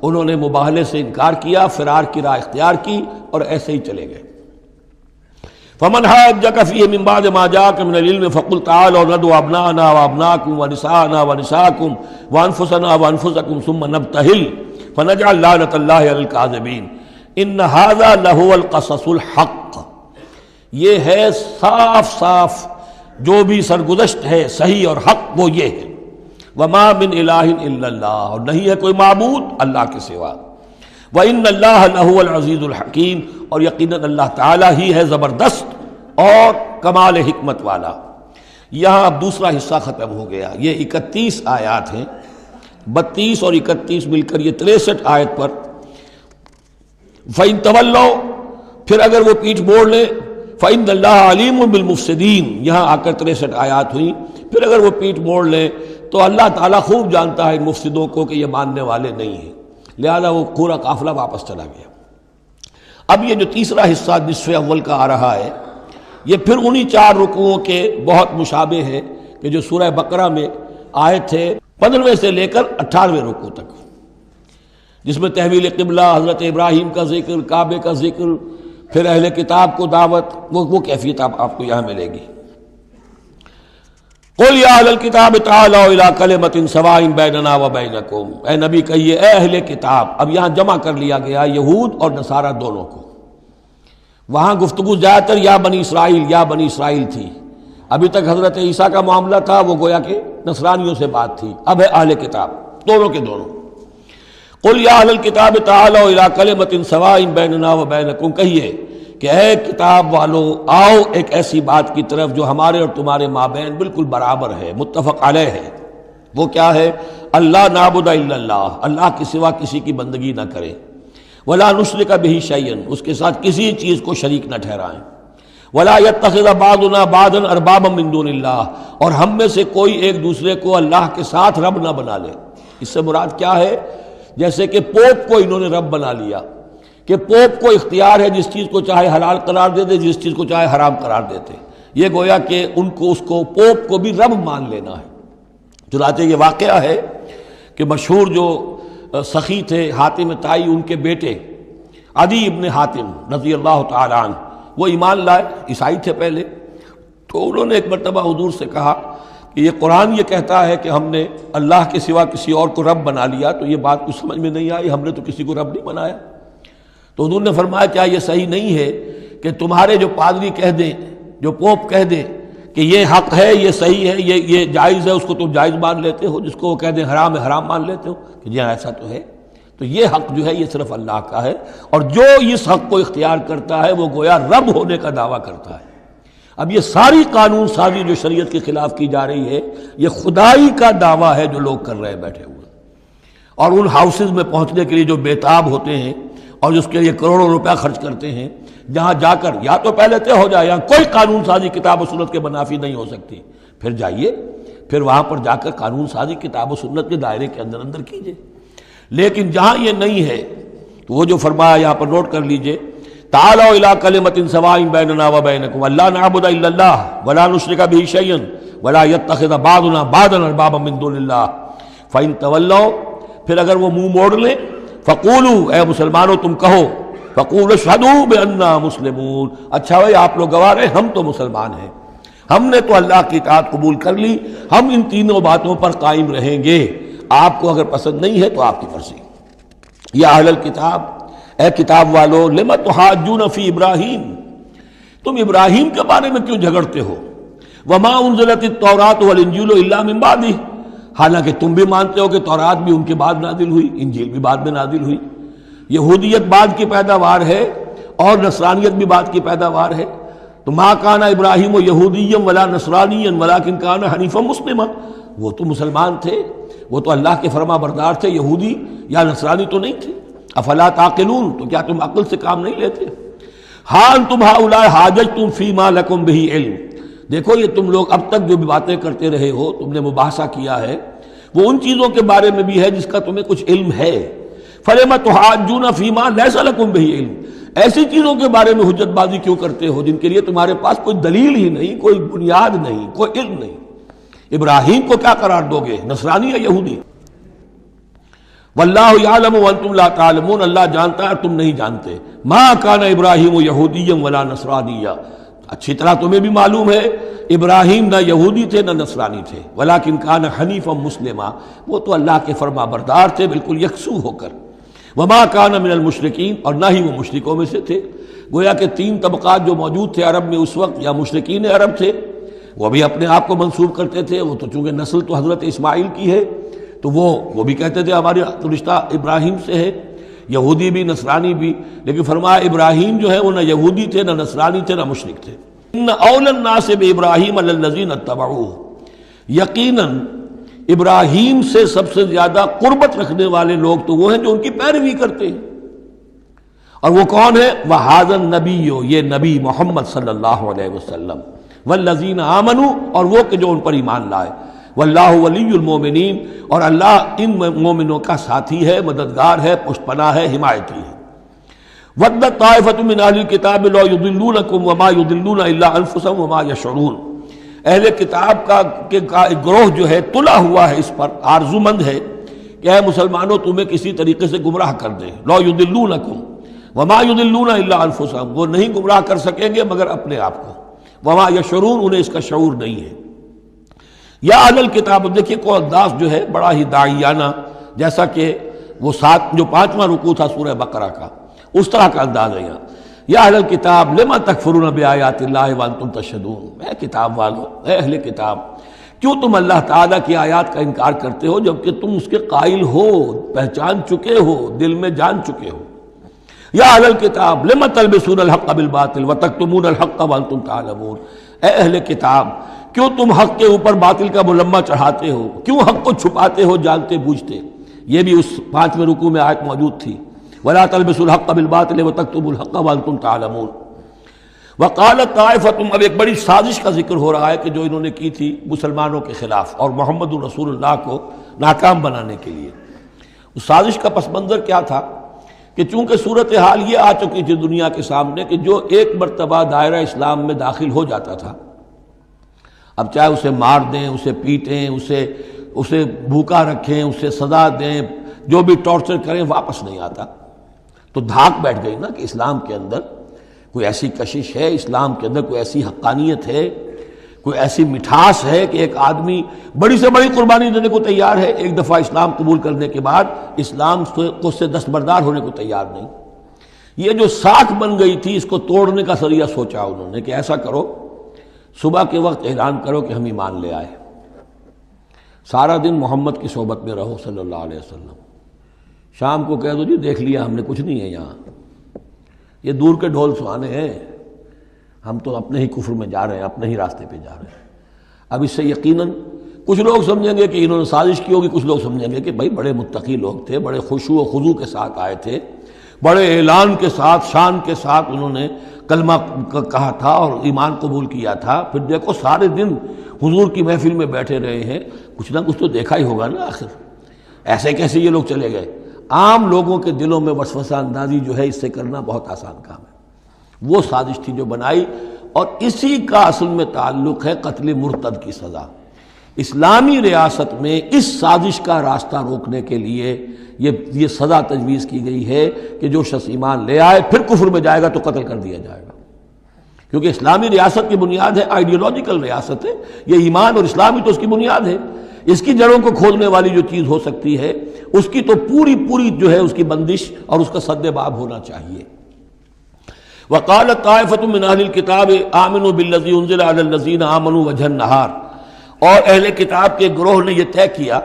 انہوں نے مباہلے سے انکار کیا، فرار کی راہ اختیار کی، اور ایسے ہی چلے گئے۔ فمن حاجک فیہ من بعد ما جاءک من العلم فقل تعالوا ندعو ابناءنا وابناءکم ونساءنا ونساءکم وانفسنا وانفسکم ثم نبتہل فنجعل لعنت اللہ علی الکاذبین ان ھذا لہو القصص الحق، یہ ہے صاف صاف جو بھی سرگزشت ہے صحیح اور حق وہ یہ ہے، وما من الہ الا اللہ، اور نہیں ہے کوئی معبود اللہ کے سوا، وَإِنَّ اللَّهَ لَهُوَ الْعَزِيزُ الْحَكِيمُ، اور یقیناً اللہ تعالیٰ ہی ہے زبردست اور کمال حکمت والا۔ یہاں اب دوسرا حصہ ختم ہو گیا، یہ 31 آیات ہیں، 32 اور 31 مل کر یہ 63 آیت پر۔ فَإِن تَوَلَّوْا، پھر اگر وہ پیٹھ موڑ لیں، فَإِنَّ اللَّهَ عَلِيمٌ بِالْمُفْسِدِينَ، یہاں آ کر 63 آیات ہوئیں، پھر اگر وہ پیٹھ موڑ لیں تو اللہ تعالیٰ خوب جانتا ہے مفسدوں کو کہ یہ ماننے والے نہیں ہیں، لہذا وہ پورا قافلہ واپس چلا گیا۔ اب یہ جو تیسرا حصہ نصف اول کا آ رہا ہے، یہ پھر انہی 4 رکوعوں کے بہت مشابہ ہے کہ جو سورہ بقرہ میں آئے تھے 15ویں سے لے کر 18ویں رکوع تک، جس میں تحویل قبلہ، حضرت ابراہیم کا ذکر، کعبے کا ذکر، پھر اہل کتاب کو دعوت، وہ کیفیت آپ کو یہاں ملے گی۔ قل یا اہل الکتاب تعالوا الی کلمۃ سواء بیننا وبینکم، اے نبی کہیے اے اہل کتاب، اب یہاں جمع کر لیا گیا یہود اور نصارہ دونوں کو۔ وہاں گفتگو زیادہ تر یا بنی اسرائیل تھی، ابھی تک حضرت عیسیٰ کا معاملہ تھا، وہ گویا کہ نصرانیوں سے بات تھی، اب ہے اہل کتاب، دونوں کے دونوں۔ قل یا اہل الکتاب تعالوا الی کلمۃ سواء بیننا وبینکم، کہیے کہ اے کتاب والو آؤ ایک ایسی بات کی طرف جو ہمارے اور تمہارے مابین بالکل برابر ہے، متفق علیہ ہے۔ وہ کیا ہے؟ اللہ نعبد الا اللہ، اللہ کے سوا کسی کی بندگی نہ کرے، ولا نشرک بہ شیئا، اس کے ساتھ کسی چیز کو شریک نہ ٹھہرائیں، ولا یتخذ بعضنا بعضا اربابا من دون اللہ، اور ہم میں سے کوئی ایک دوسرے کو اللہ کے ساتھ رب نہ بنا لے۔ اس سے مراد کیا ہے؟ جیسے کہ پوپ کو انہوں نے رب بنا لیا، کہ پوپ کو اختیار ہے جس چیز کو چاہے حلال قرار دے دے، جس چیز کو چاہے حرام قرار دیتے، یہ گویا کہ ان کو اس کو پوپ کو بھی رب مان لینا ہے۔ چنانچہ یہ واقعہ ہے کہ مشہور جو سخی تھے حاتم طائی، ان کے بیٹے عدی ابن حاتم رضی اللہ تعالی عنہ، وہ ایمان لائے، عیسائی تھے پہلے، تو انہوں نے ایک مرتبہ حضور سے کہا کہ یہ قرآن یہ کہتا ہے کہ ہم نے اللہ کے سوا کسی اور کو رب بنا لیا، تو یہ بات کچھ سمجھ میں نہیں آئی، ہم نے تو کسی کو رب نہیں بنایا۔ تو حضور نے فرمایا کیا یہ صحیح نہیں ہے کہ تمہارے جو پادری کہہ دیں، جو پوپ کہہ دیں کہ یہ حق ہے، یہ صحیح ہے، یہ جائز ہے، اس کو تم جائز مان لیتے ہو، جس کو وہ کہہ دیں حرام ہے حرام مان لیتے ہو، کہ جی ہاں ایسا تو ہے۔ تو یہ حق جو ہے یہ صرف اللہ کا ہے، اور جو اس حق کو اختیار کرتا ہے وہ گویا رب ہونے کا دعویٰ کرتا ہے۔ اب یہ ساری قانون سازی جو شریعت کے خلاف کی جا رہی ہے، یہ خدائی کا دعویٰ ہے جو لوگ کر رہے ہیں بیٹھے ہوئے، اور ان ہاؤسز میں پہنچنے کے لیے جو بےتاب ہوتے ہیں اور اس کے لیے کروڑوں روپیہ خرچ کرتے ہیں، جہاں جا کر یا تو پہلے طے ہو جائے یا کوئی قانون سازی کتاب و سنت کے منافی نہیں ہو سکتی، پھر جائیے، پھر وہاں پر جا کر قانون سازی کتاب و سنت کے دائرے کے اندر کیجیے۔ لیکن جہاں یہ نہیں ہے تو وہ جو فرمایا یہاں پر نوٹ کر لیجئے، تعالوا الی کلمۃ سواء بیننا وبینکم الا نعبد الا اللہ ولا نشرک بہ شیئا ولا یتخذ بعضنا بعضا اربابا من دون اللہ فإن تولوا، پھر اگر وہ منہ موڑ لیں، فقولوا، اے مسلمانوں تم کہو، فقولوا اشہدوا بأننا مسلمون، اچھا بھائی آپ لوگ گواہ رہے ہم تو مسلمان ہیں، ہم نے تو اللہ کی اطاعت قبول کر لی، ہم ان تینوں باتوں پر قائم رہیں گے، آپ کو اگر پسند نہیں ہے تو آپ کی مرضی۔ یا اہل الکتاب، اے کتاب والو، لم تحاجون فی ابراہیم، تم ابراہیم کے بارے میں کیوں جھگڑتے ہو؟ وما انزلت التوراۃ والانجیل الا من بعدہ، حالانکہ تم بھی مانتے ہو کہ تورات بھی ان کے بعد نازل ہوئی، انجیل بھی بعد میں نازل ہوئی، یہودیت بعد کی پیداوار ہے اور نصرانیت بھی بعد کی پیداوار ہے۔ تو ما کان ابراہیم یہودیا ولا نصرانیا ولکن کان حنیفا مسلما، وہ تو مسلمان تھے، وہ تو اللہ کے فرما بردار تھے، یہودی یا نصرانی تو نہیں تھے۔ افلا تعقلون، تو کیا تم عقل سے کام نہیں لیتے؟ ہاں انتم ہؤلاء حاججتم فیما لکم بہ علم، دیکھو یہ تم لوگ اب تک جو بھی باتیں کرتے رہے ہو، تم نے مباحثہ کیا ہے، وہ ان چیزوں کے بارے میں بھی ہے جس کا تمہیں کچھ علم ہے۔ فلم تحاجون فیما لیس لکم بہ علم، ایسی چیزوں کے بارے میں حجت بازی کیوں کرتے ہو جن کے لیے تمہارے پاس کوئی دلیل ہی نہیں، کوئی بنیاد نہیں، کوئی علم نہیں؟ ابراہیم کو کیا قرار دو گے، نصرانی یا یہودی؟ واللہ یعلم وانتم لا تعلمون، اللہ جانتا ہے تم نہیں جانتے۔ ما کان ابراہیم یہودیا ولا نصرانیا، اچھی طرح تمہیں بھی معلوم ہے ابراہیم نہ یہودی تھے نہ نصرانی تھے، ولیکن کان حنیفا مسلما، وہ تو اللہ کے فرما بردار تھے بالکل یکسو ہو کر۔ وما کان من المشرکین، اور نہ ہی وہ مشرکوں میں سے تھے۔ گویا کہ تین طبقات جو موجود تھے عرب میں اس وقت، یا مشرکین عرب تھے، وہ بھی اپنے آپ کو منسوب کرتے تھے، وہ تو چونکہ نسل تو حضرت اسماعیل کی ہے تو وہ بھی کہتے تھے ہمارے تو رشتہ ابراہیم سے ہے، یہودی بھی نصرانی بھی، لیکن فرمایا ابراہیم جو ہے وہ نہ یہودی تھے نہ نصرانی تھے نہ مشرک تھے۔ ان اول الناس بابراہیم الذین اتبعوہ، یقیناً ابراہیم سے سب سے زیادہ قربت رکھنے والے لوگ تو وہ ہیں جو ان کی پیروی کرتے ہیں، اور وہ کون ہے؟ وَهَذَا النَّبِيُّ، یہ نبی محمد صلی اللہ علیہ وسلم، وَالَّذِينَ آمَنُوا، اور وہ کہ جو ان پر ایمان لائے، وَاللَّهُ وَلِيُّ الْمُؤْمِنِينَ، اور اللہ ان مومنوں کا ساتھی ہے، مددگار ہے، پشت پناہ ہے، حمایتی ہے۔ وَدَّتْ طَائِفَةٌ مِّنْ أَهْلِ الْكِتَابِ لَوْ يُضِلُّونَكُمْ وَمَا يُضِلُّونَ إِلَّا أَنفُسَهُمْ وَمَا يَشْعُرُونَ، اہل کتاب کا ایک گروہ جو ہے تلا ہوا ہے، اس پر آرزو مند ہے کہ اے مسلمانوں تمہیں کسی طریقے سے گمراہ کر دیں۔ لَوْ يُضِلُّونَكُمْ وَمَا يُضِلُّونَ إِلَّا أَنفُسَهُمْ، وہ نہیں گمراہ کر سکیں گے مگر اپنے آپ کو۔ وَمَا يَشْعُرُونَ، انہیں اس کا شعور نہیں ہے۔ یا اہل الکتاب، دیکھیے کو انداز جو ہے بڑا ہی داعیانہ، جیسا کہ وہ جو 5واں رکوع تھا سورہ بقرہ کا، اس طرح کا انداز ہے یہاں۔ یا اہل الکتاب لما تکفرون بآیات اللہ وانتم تشہدون، اے کتاب والو، اے اہل کتاب، کیوں تم اللہ تعالیٰ کی آیات کا انکار کرتے ہو جبکہ تم اس کے قائل ہو، پہچان چکے ہو، دل میں جان چکے ہو؟ یا اہل الکتاب لم تلبسون الحق بالباطل وتکتمون الحق وانتم تعلمون، اے اہل کتاب کیوں تم حق کے اوپر باطل کا ملمہ چڑھاتے ہو، کیوں حق کو چھپاتے ہو جانتے بوجھتے؟ یہ بھی اس 5ویں رکوع میں آیت موجود تھی، ولا تلبسوا الحق بالباطل وتکتموا الحق وانتم تعلمون۔ وقالت طائفۃ، اب ایک بڑی سازش کا ذکر ہو رہا ہے کہ جو انہوں نے کی تھی مسلمانوں کے خلاف اور محمد رسول اللہ کو ناکام بنانے کے لیے۔ اس سازش کا پس منظر کیا تھا کہ چونکہ صورتحال یہ آ چکی تھی دنیا کے سامنے کہ جو ایک مرتبہ دائرہ اسلام میں داخل ہو جاتا تھا، اب چاہے اسے مار دیں، اسے پیٹیں، اسے بھوکا رکھیں، اسے سزا دیں، جو بھی ٹارچر کریں، واپس نہیں آتا۔ تو دھاک بیٹھ گئی نا کہ اسلام کے اندر کوئی ایسی کشش ہے، اسلام کے اندر کوئی ایسی حقانیت ہے، کوئی ایسی مٹھاس ہے کہ ایک آدمی بڑی سے بڑی قربانی دینے کو تیار ہے، ایک دفعہ اسلام قبول کرنے کے بعد اسلام کو سے دستبردار ہونے کو تیار نہیں۔ یہ جو ساکھ بن گئی تھی اس کو توڑنے کا ذریعہ سوچا انہوں نے کہ ایسا کرو، صبح کے وقت اعلان کرو کہ ہم ایمان لے آئے، سارا دن محمد کی صحبت میں رہو صلی اللہ علیہ وسلم، شام کو کہہ دو جی دیکھ لیا ہم نے، کچھ نہیں ہے یہاں، یہ دور کے ڈھول سہانے ہیں، ہم تو اپنے ہی کفر میں جا رہے ہیں، اپنے ہی راستے پہ جا رہے ہیں۔ اب اس سے یقیناً کچھ لوگ سمجھیں گے کہ انہوں نے سازش کی ہوگی، کچھ لوگ سمجھیں گے کہ بھائی بڑے متقی لوگ تھے، بڑے خشوع و خضوع کے ساتھ آئے تھے، بڑے اعلان کے ساتھ، شان کے ساتھ انہوں نے کلمہ کہا تھا اور ایمان قبول کیا تھا، پھر دیکھو سارے دن حضور کی محفل میں بیٹھے رہے ہیں، کچھ نہ کچھ تو دیکھا ہی ہوگا نا آخر، ایسے کیسے یہ لوگ چلے گئے؟ عام لوگوں کے دلوں میں وسوسہ اندازی جو ہے اس سے کرنا بہت آسان کام ہے۔ وہ سازش تھی جو بنائی، اور اسی کا اصل میں تعلق ہے قتل مرتد کی سزا۔ اسلامی ریاست میں اس سازش کا راستہ روکنے کے لیے یہ سزا تجویز کی گئی ہے کہ جو شخص ایمان لے آئے پھر کفر میں جائے گا تو قتل کر دیا جائے گا، کیونکہ اسلامی ریاست کی بنیاد ہے، آئیڈیولوجیکل ریاست ہے یہ، ایمان اور اسلامی تو اس کی بنیاد ہے، اس کی جڑوں کو کھولنے والی جو چیز ہو سکتی ہے اس کی تو پوری جو ہے اس کی بندش اور اس کا سد باب ہونا چاہیے۔ وقالت طائفۃ من اہل الکتاب آمنوا بالذی انزل علی الذین آمنوا وجہ النہار، اور اہل کتاب کے گروہ نے یہ طے کیا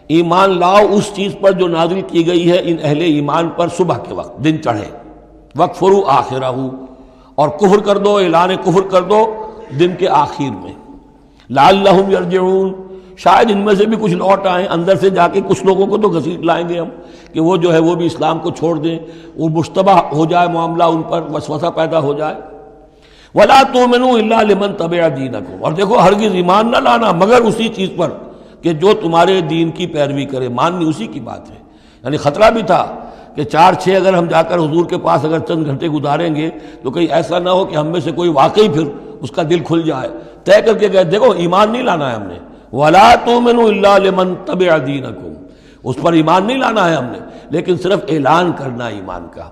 ایمان لاؤ اس چیز پر جو نازل کی گئی ہے ان اہل ایمان پر صبح کے وقت، دن چڑھے، وَاکْفُرُوا آخِرَہُ، اور کفر کر دو، اعلان کفر کر دو دن کے آخر میں، لعلہم یرجعون، شاید ان میں سے بھی کچھ لوٹ آئیں، اندر سے جا کے کچھ لوگوں کو تو گھسیٹ لائیں گے ہم کہ وہ جو ہے وہ بھی اسلام کو چھوڑ دیں، وہ مشتبہ ہو جائے معاملہ، ان پر وسوسہ پیدا ہو جائے۔ وَلَا تُؤْمِنُوا إِلَّا لِمَنْ تَبِعَ دِينَكُمْ، اور دیکھو ہرگز ایمان نہ لانا مگر اسی چیز پر کہ جو تمہارے دین کی پیروی کرے، ماننی اسی کی بات ہے۔ یعنی خطرہ بھی تھا کہ 4-6 اگر ہم جا کر حضور کے پاس اگر چند گھنٹے گزاریں گے تو کہیں ایسا نہ ہو کہ ہم میں سے کوئی واقعی پھر اس کا دل کھل جائے، طے کر کے گئے دیکھو ایمان نہیں لانا ہے ہم نے، وَلَا تُؤْمِنُوا إِلَّا لِمَنْ تَبِعَ دِينَكُمْ، اس پر ایمان نہیں لانا ہے ہم نے، لیکن صرف اعلان کرنا ایمان کا۔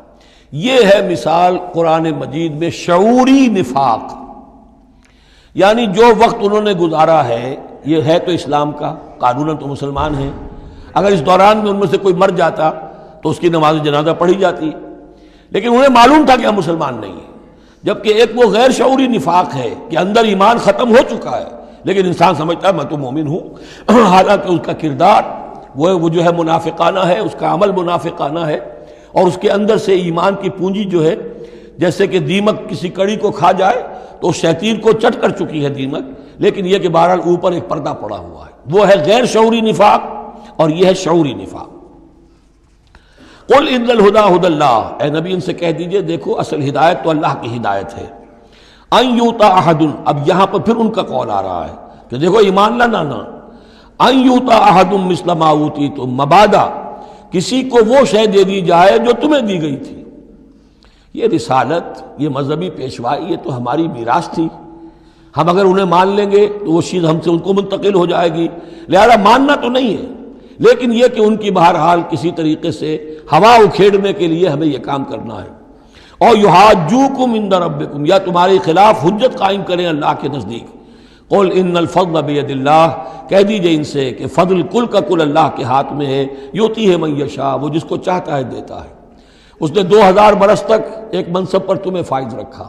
یہ ہے مثال قرآن مجید میں شعوری نفاق، یعنی جو وقت انہوں نے گزارا ہے یہ ہے تو اسلام کا، قانوناً تو مسلمان ہیں، اگر اس دوران میں ان میں سے کوئی مر جاتا تو اس کی نماز جنازہ پڑھی جاتی، لیکن انہیں معلوم تھا کہ ہم مسلمان نہیں ہیں، جبکہ ایک وہ غیر شعوری نفاق ہے کہ اندر ایمان ختم ہو چکا ہے لیکن انسان سمجھتا ہے میں تو مومن ہوں، حالانکہ اس کا کردار وہ جو ہے منافقانہ ہے، اس کا عمل منافقانہ ہے، اور اس کے اندر سے ایمان کی پونجی جو ہے جیسے کہ دیمک کسی کڑی کو کھا جائے تو شیطین کو چٹ کر چکی ہے دیمک، لیکن یہ کہ بہرحال اوپر ایک پردہ پڑا ہوا ہے، وہ ہے غیر شعوری نفاق اور یہ ہے شعوری نفاق۔ قل ان الہدی ھدی اللہ، اے نبی ان سے کہہ دیجئے دیکھو اصل ہدایت تو اللہ کی ہدایت ہے، ان یؤتی احد، اب یہاں پر پھر ان کا قول آ رہا ہے کہ دیکھو ایمان نہ لانا، ان یؤتی احد مثل ما اوتیتم، مبادا کسی کو وہ شے دے دی جائے جو تمہیں دی گئی تھی۔ یہ رسالت، یہ مذہبی پیشوائی، یہ تو ہماری میراث تھی، ہم اگر انہیں مان لیں گے تو وہ چیز ہم سے ان کو منتقل ہو جائے گی، لہذا ماننا تو نہیں ہے، لیکن یہ کہ ان کی بہرحال کسی طریقے سے ہوا اکھیڑنے کے لیے ہمیں یہ کام کرنا ہے۔ اور یحاجوکم عند ربکم، یا تمہارے خلاف حجت قائم کریں اللہ کے نزدیک۔ قل ان الفضل بید اللہ، کہہ دیجئے ان سے کہ فضل کل کا کل اللہ کے ہاتھ میں ہے، یؤتی ہے من یشاء، وہ جس کو چاہتا ہے دیتا ہے۔ اس نے 2000 برس تک ایک منصب پر تمہیں فائز رکھا،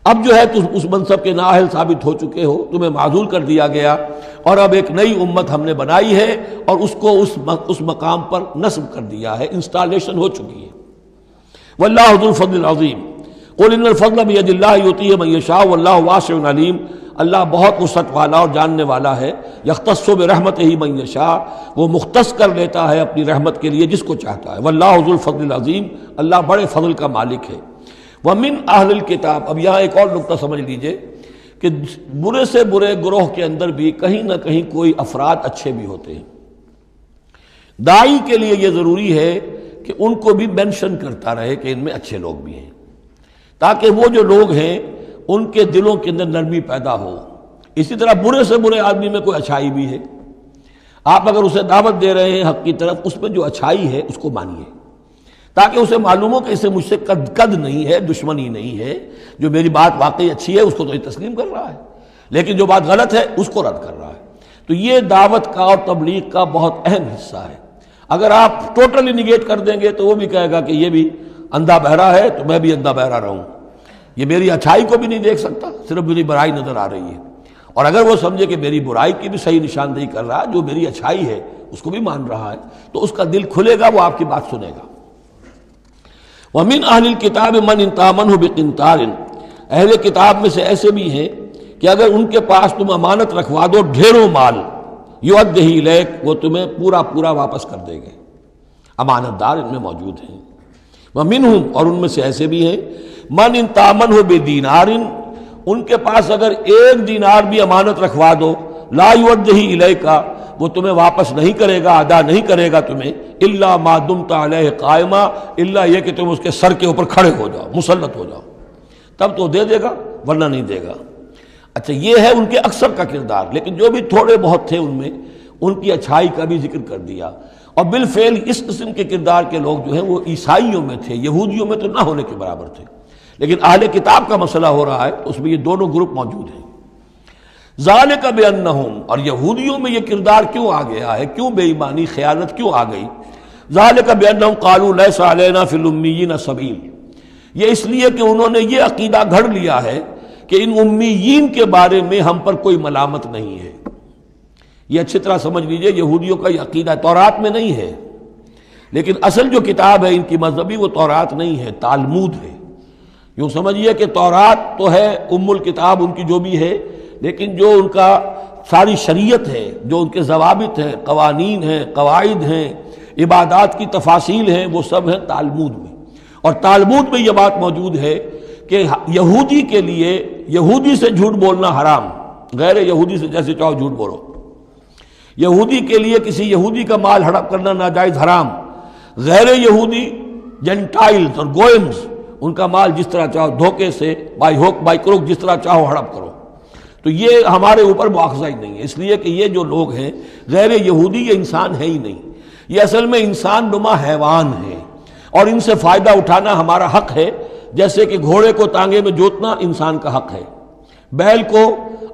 اب جو ہے تم اس منصب کے نااہل ثابت ہو چکے ہو، تمہیں معزول کر دیا گیا، اور اب ایک نئی امت ہم نے بنائی ہے اور اس کو اس مقام پر نصب کر دیا ہے، انسٹالیشن ہو چکی ہے۔ واللہ ذو الفضل العظیم قل ان الفضل بید اللہ یؤتیہ من یشاء واللہ واسع علیم، اللہ بہت وسعت والا اور جاننے والا ہے، یختص برحمتہ من یشاء، وہ مختص کر لیتا ہے اپنی رحمت کے لیے جس کو چاہتا ہے، واللہ ذو الفضل العظیم، اللہ بڑے فضل کا مالک ہے۔ ومن اہل الکتاب، اب یہاں ایک اور نقطہ سمجھ لیجئے کہ برے سے برے گروہ کے اندر بھی کہیں نہ کہیں کوئی افراد اچھے بھی ہوتے ہیں۔ داعی کے لیے یہ ضروری ہے کہ ان کو بھی مینشن کرتا رہے کہ ان میں اچھے لوگ بھی ہیں، تاکہ وہ جو لوگ ہیں ان کے دلوں کے اندر نرمی پیدا ہو۔ اسی طرح برے سے برے آدمی میں کوئی اچھائی بھی ہے، آپ اگر اسے دعوت دے رہے ہیں حق کی طرف، اس میں جو اچھائی ہے اس کو مانیے، تاکہ اسے معلوم ہو کہ اسے مجھ سے قد نہیں ہے، دشمنی نہیں ہے، جو میری بات واقعی اچھی ہے اس کو تو یہ تسلیم کر رہا ہے، لیکن جو بات غلط ہے اس کو رد کر رہا ہے۔ تو یہ دعوت کا اور تبلیغ کا بہت اہم حصہ ہے۔ اگر آپ ٹوٹلی نگیٹ کر دیں گے تو وہ بھی کہے گا کہ یہ بھی اندھا بہرا ہے تو میں بھی اندھا بہرا رہوں، یہ میری اچھائی کو بھی نہیں دیکھ سکتا، صرف میری برائی نظر آ رہی ہے۔ اور اگر وہ سمجھے کہ میری برائی کی بھی صحیح نشاندہی کر رہا ہے، جو میری اچھائی ہے اس کو بھی مان رہا ہے، تو اس کا دل کھلے گا، وہ آپ کی بات سنے گا۔ وَمِنْ أَهْلِ الْكِتَابِ مَنْ إِنْ تَأْمَنْهُ بِقِنْطَارٍ، اہل کتاب میں سے ایسے بھی ہیں کہ اگر ان کے پاس تم امانت رکھوا دو ڈھیروں مال، یؤدِّهِ إِلَيْكَ، وہ تمہیں پورا پورا واپس کر دے گے۔ امانت دار ان میں موجود ہیں۔ وَمِنْهُمْ، اور ان میں سے ایسے بھی ہیں، مَنْ إِنْ تَأْمَنْهُ بِدِينَارٍ، ان کے پاس اگر ایک دینار بھی امانت رکھوا دو، لَا يُؤَدِّهِ إِلَيْكَ، وہ تمہیں واپس نہیں کرے گا، ادا نہیں کرے گا تمہیں، الا ما دمت علیہ قائما، الا یہ کہ تم اس کے سر کے اوپر کھڑے ہو جاؤ، مسلط ہو جاؤ، تب تو دے دے گا، ورنہ نہیں دے گا۔ اچھا، یہ ہے ان کے اکثر کا کردار، لیکن جو بھی تھوڑے بہت تھے ان میں ان کی اچھائی کا بھی ذکر کر دیا۔ اور بالفعل اس قسم کے کردار کے لوگ جو ہیں وہ عیسائیوں میں تھے، یہودیوں میں تو نہ ہونے کے برابر تھے، لیکن اہل کتاب کا مسئلہ ہو رہا ہے تو اس میں یہ دونوں گروپ موجود ہیں۔ ذالک بانہم، اور یہودیوں میں یہ کردار کیوں آ گیا ہے، کیوں بے ایمانی خیانت کیوں آ گئی؟ ذالک بانہم قالوا لیس علینا فی الامیین سبیل، یہ اس لیے کہ انہوں نے یہ عقیدہ گھڑ لیا ہے کہ ان امیین کے بارے میں ہم پر کوئی ملامت نہیں ہے۔ یہ اچھی طرح سمجھ لیجئے، یہودیوں کا یہ عقیدہ تورات میں نہیں ہے، لیکن اصل جو کتاب ہے ان کی مذہبی وہ تورات نہیں ہے، تالمود ہے۔ یوں سمجھیے کہ تورات تو ہے ام الکتاب ان کی جو بھی ہے، لیکن جو ان کا ساری شریعت ہے، جو ان کے ضوابط ہیں، قوانین ہیں، قواعد ہیں، عبادات کی تفاصیل ہیں، وہ سب ہیں تالمود میں۔ اور تالمود میں یہ بات موجود ہے کہ یہودی کے لیے یہودی سے جھوٹ بولنا حرام، غیر یہودی سے جیسے چاہو جھوٹ بولو۔ یہودی کے لیے کسی یہودی کا مال ہڑپ کرنا ناجائز حرام، غیر یہودی جینٹائلز اور گوئمز ان کا مال جس طرح چاہو دھوکے سے، بائی ہوک بائی کروک، جس طرح چاہو ہڑپ کرو۔ تو یہ ہمارے اوپر مؤاخذہ ہی نہیں ہے، اس لیے کہ یہ جو لوگ ہیں غیر یہودی، یہ انسان ہے ہی نہیں، یہ اصل میں انسان نما حیوان ہے، اور ان سے فائدہ اٹھانا ہمارا حق ہے، جیسے کہ گھوڑے کو ٹانگے میں جوتنا انسان کا حق ہے، بیل کو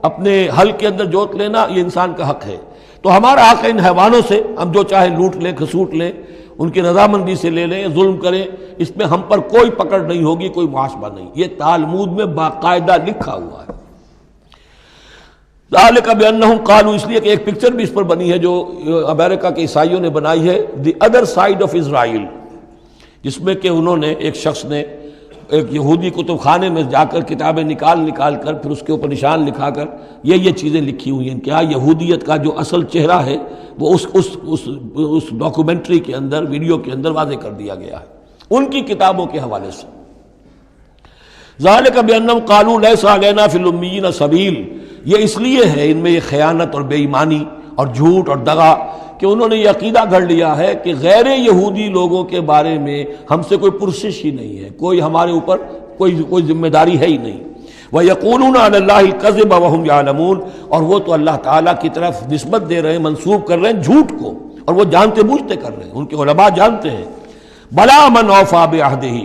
اپنے حل کے اندر جوت لینا یہ انسان کا حق ہے۔ تو ہمارا حق ہے ان حیوانوں سے ہم جو چاہے لوٹ لیں، کھسوٹ لیں، ان کی رضامندی سے لے لیں، ظلم کریں، اس میں ہم پر کوئی پکڑ نہیں ہوگی، کوئی محاسبہ نہیں۔ یہ تالمود میں باقاعدہ لکھا ہوا ہے۔ ذالک بانہم قالوا، اس لیے کہ ایک پکچر بھی اس پر بنی ہے جو امریکہ کے عیسائیوں نے بنائی ہے، the other side of Israel, جس میں کہ انہوں نے ایک شخص نے ایک یہودی کتب خانے میں جا کر کتابیں نکال کر پھر اس کے اوپر نشان لکھا کر یہ چیزیں لکھی ہوئی ہیں۔ کیا یہودیت کا جو اصل چہرہ ہے وہ اس ڈاکومنٹری کے اندر، ویڈیو کے اندر واضح کر دیا گیا ہے ان کی کتابوں کے حوالے سے۔ ذالک بانہم قالوا لیس علینا فی الامیین سبیل، یہ اس لیے ہے ان میں یہ خیانت اور بے ایمانی اور جھوٹ اور دغا کہ انہوں نے یہ عقیدہ گھڑ لیا ہے کہ غیر یہودی لوگوں کے بارے میں ہم سے کوئی پرسش ہی نہیں ہے، کوئی ہمارے اوپر کوئی ذمہ داری ہے ہی نہیں۔ وَيَقُولُونَ عَلَى اللَّهِ الْكَذِبَ وَهُمْ يَعْلَمُونَ، اور وہ تو اللہ تعالیٰ کی طرف نسبت دے رہے ہیں، منسوب کر رہے ہیں جھوٹ کو، اور وہ جانتے بوجھتے کر رہے ہیں، ان کے علماء جانتے ہیں۔ بَلَا مَنْ أَوْفَىٰ بِعَهْدِهِ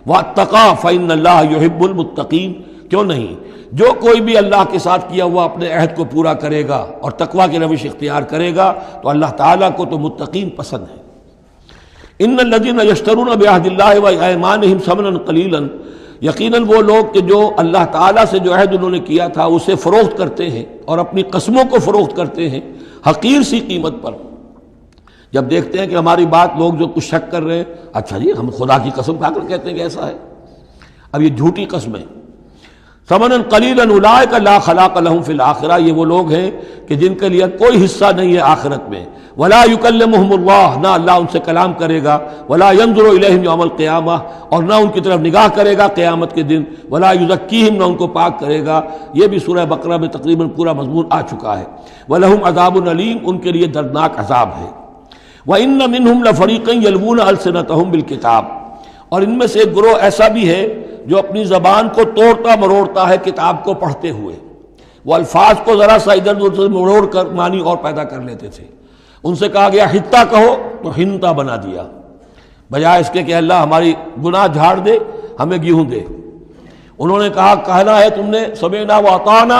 وَاتَّقَىٰ فَإِنَّ اللَّهَ يُحِبُّ الْمُتَّقِينَ، کیوں نہیں، جو کوئی بھی اللہ کے ساتھ کیا ہوا اپنے عہد کو پورا کرے گا اور تقویٰ کی روش اختیار کرے گا تو اللہ تعالیٰ کو تو متقین پسند ہے۔ ان الذین یشترون بعہد اللہ وایمانہم ثمنا قلیلا، یقیناً وہ لوگ کہ جو اللہ تعالیٰ سے جو عہد انہوں نے کیا تھا اسے فروخت کرتے ہیں اور اپنی قسموں کو فروخت کرتے ہیں حقیر سی قیمت پر. جب دیکھتے ہیں کہ ہماری بات لوگ جو کچھ شک کر رہے ہیں، اچھا جی ہم خدا کی قسم کھا کر کہتے ہیں کہ ایسا ہے. اب یہ جھوٹی قسمیں. ثمنا قلیلا اولئک لا خلاق لهم فی الآخرہ، یہ وہ لوگ ہیں کہ جن کے لیے کوئی حصہ نہیں ہے آخرت میں. ولا یکلمهم اللہ، نہ اللہ ان سے کلام کرے گا. ولا ینظر الیہم یوم القیامہ، اور نہ ان کی طرف نگاہ کرے گا قیامت کے دن. ولا یزکیہم، نہ ان کو پاک کرے گا. یہ بھی سورہ بقرہ میں تقریباً پورا مضمون آ چکا ہے. ولہم عذاب علیم، ان کے لیے دردناک عذاب ہے. وَإِنَّ مِنْهُمْ لَفَرِيقًا يَلْوُونَ أَلْسِنَتَهُم بِالْكِتَابِ، اور ان میں سے ایک گروہ ایسا بھی ہے جو اپنی زبان کو توڑتا مروڑتا ہے کتاب کو پڑھتے ہوئے. وہ الفاظ کو ذرا سا ادھر ادھر مروڑ کر معنی اور پیدا کر لیتے تھے. ان سے کہا گیا حتہ کہو تو ہنتا بنا دیا، بجائے اس کے کہ اللہ ہماری گناہ جھاڑ دے، ہمیں گیہوں دے. انہوں نے کہا کہنا ہے تم نے سمعنا واطعنا،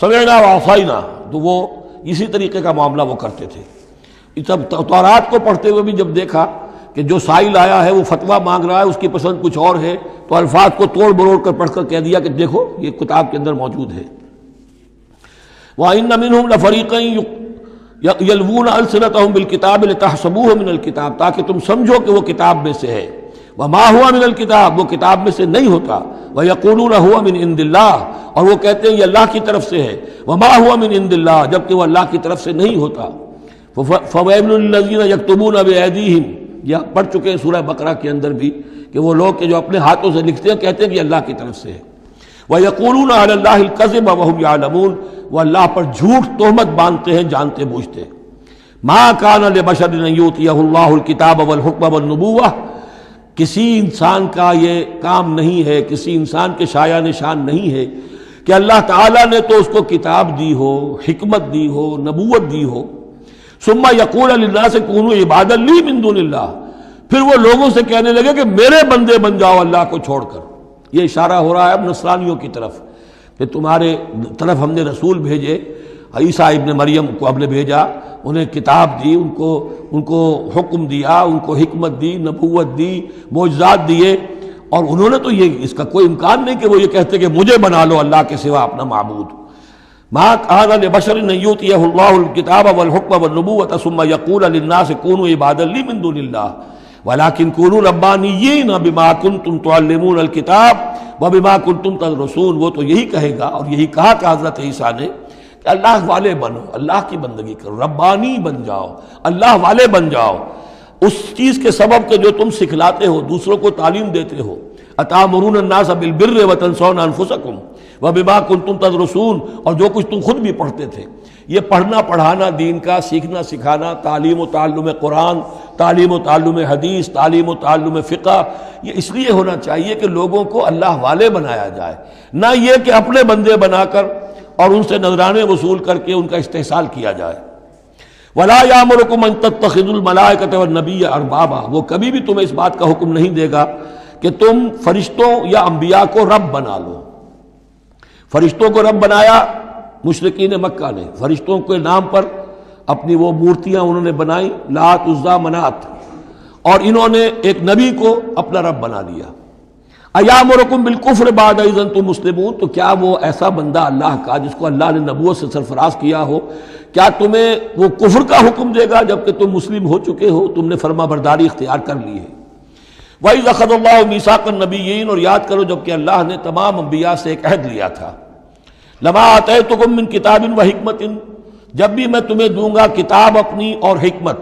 سمعنا وعصینا، تو وہ اسی طریقے کا معاملہ وہ کرتے تھے. تب تورات کو پڑھتے ہوئے بھی جب دیکھا کہ جو سائل آیا ہے وہ فتویٰ مانگ رہا ہے، اس کی پسند کچھ اور ہے، تو الفاظ کو توڑ بروڑ کر پڑھ کر کہہ دیا کہ دیکھو یہ کتاب کے اندر موجود ہے. وَإِنَّ مِنْهُمْ لَفَرِيقًا يَلْوُونَ أَلْسِنَتَهُم بِالْكِتَابِ لِتَحْسَبُوهُ مِنَ الْكِتَابِ، تاکہ تم سمجھو کہ وہ کتاب میں سے ہے. وَمَا هُوَ مِنَ الْكِتَابِ، وہ کتاب میں سے نہیں ہوتا. وَيَقُولُونَ هُوَ مِنْ عِنْدِ اللَّهِ، اور وہ کہتے ہیں یہ اللہ کی طرف سے ہے. وَمَا هُوَ مِنْ عِنْدِ اللَّهِ، جبکہ وہ اللہ کی طرف سے نہیں ہوتا. فَوَيْلٌ لِّلَّذِينَ يَكْتُبُونَ بِأَيْدِيهِمْ، یہ پڑھ چکے ہیں سورہ بقرہ کے اندر بھی کہ وہ لوگ کہ جو اپنے ہاتھوں سے لکھتے ہیں کہتے ہیں کہ اللہ کی طرف سے ہے. وَيَقُولُونَ عَلَى اللَّهِ الْكَذِبَ وَهُمْ يَعْلَمُونَ، وہ اللہ پر جھوٹ تہمت باندھتے ہیں جانتے بوجھتے. مَا كَانَ لِبَشَرٍ أَن يُؤْتِيَهُ اللَّهُ الْكِتَابَ وَالْحُكْمَ وَالنُّبُوَّةَ، کسی انسان کا یہ کام نہیں ہے، کسی انسان کے شایہ نشان نہیں ہے کہ اللہ تعالیٰ نے تو اس کو کتاب دی ہو، حکمت دی ہو، نبوت دی ہو. ثم یقول للناس کونوا عبادا لی من دون اللہ، پھر وہ لوگوں سے کہنے لگے کہ میرے بندے بن جاؤ اللہ کو چھوڑ کر. یہ اشارہ ہو رہا ہے اب نصرانیوں کی طرف کہ تمہارے طرف ہم نے رسول بھیجے، عیسیٰ ابن مریم کو ہم نے بھیجا، انہیں کتاب دی، ان کو حکم دیا، ان کو حکمت دی، نبوت دی، معجزات دیے، اور انہوں نے تو یہ اس کا کوئی امکان نہیں کہ وہ یہ کہتے کہ مجھے بنا لو اللہ کے سوا اپنا معبود. ما كان لبشر ان يؤتيه الله الكتاب والحكم والنبوة ثم يقول للناس كونوا عبادا لي من دون الله ولكن كونوا ربانيين بما كنتم تعلمون الكتاب وبما كنتم تدرسون. وہ تو یہی کہے گا اور یہی کہا کہ حضرت عیسیٰ نے کہ اللہ والے بنو، اللہ کی بندگی کرو، ربانی بن جاؤ، اللہ والے بن جاؤ اس چیز کے سبب کہ جو تم سکھلاتے ہو، دوسروں کو تعلیم دیتے ہو. اتامرون الناس بالبر وتنسون انفسکم وبما کنتم تدرسون، اور جو کچھ تم خود بھی پڑھتے تھے. یہ پڑھنا پڑھانا دین کا، سیکھنا سکھانا، تعلیم و تعلم قرآن، تعلیم و تعلم حدیث، تعلیم و تعلم فقہ، یہ اس لیے ہونا چاہیے کہ لوگوں کو اللہ والے بنایا جائے، نہ یہ کہ اپنے بندے بنا کر اور ان سے نذرانے وصول کر کے ان کا استحصال کیا جائے. وَلَا يَأْمُرُكُمْ أَن تَتَّخِذُوا الْمَلَائِكَةَ وَالنَّبِيَّ أَرْبَابًا، وہ کبھی بھی تمہیں اس بات کا حکم نہیں دے گا کہ تم فرشتوں یا انبیاء کو رب بنا لو. فرشتوں کو رب بنایا مشرکین مکہ نے، فرشتوں کے نام پر اپنی وہ مورتیاں انہوں نے بنائی، لات عزا منات، اور انہوں نے ایک نبی کو اپنا رب بنا لیا. ایامرکم بالکفر بعد اذ انتم مسلمون، تو کیا وہ ایسا بندہ اللہ کا جس کو اللہ نے نبوت سے سرفراز کیا ہو، کیا تمہیں وہ کفر کا حکم دے گا جبکہ تم مسلم ہو چکے ہو، تم نے فرما برداری اختیار کر لی ہے. وَإِذْ أَخَذَ اللَّهُ مِيثَاقَ النَّبِيِّينَ، اور یاد کرو جب کہ اللہ نے تمام انبیاء سے ایک عہد لیا تھا. لَمَا آتَيْتُكُم مِّن كِتَابٍ وَحِكْمَةٍ، جب بھی میں تمہیں دوں گا کتاب اپنی اور حکمت.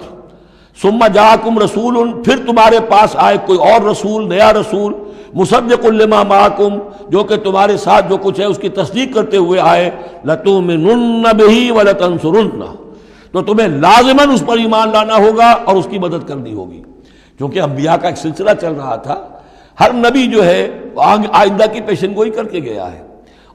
ثُمَّ جَاءَكُمْ رَسُولٌ، پھر تمہارے پاس آئے کوئی اور رسول، نیا رسول، مُصَدِّقٌ لِّمَا مَعَكُمْ، جو کہ تمہارے ساتھ جو کچھ ہے اس کی تصدیق کرتے ہوئے آئے. لَتُؤْمِنُنَّ بِهِ وَلَتَنصُرُنَّهُ، تو تمہیں لازماً اس پر ایمان لانا ہوگا اور اس کی مدد کرنی ہوگی. کیونکہ انبیاء کا ایک سلسلہ چل رہا تھا، ہر نبی جو ہے آئندہ کی پیشن گوئی کر کے گیا ہے.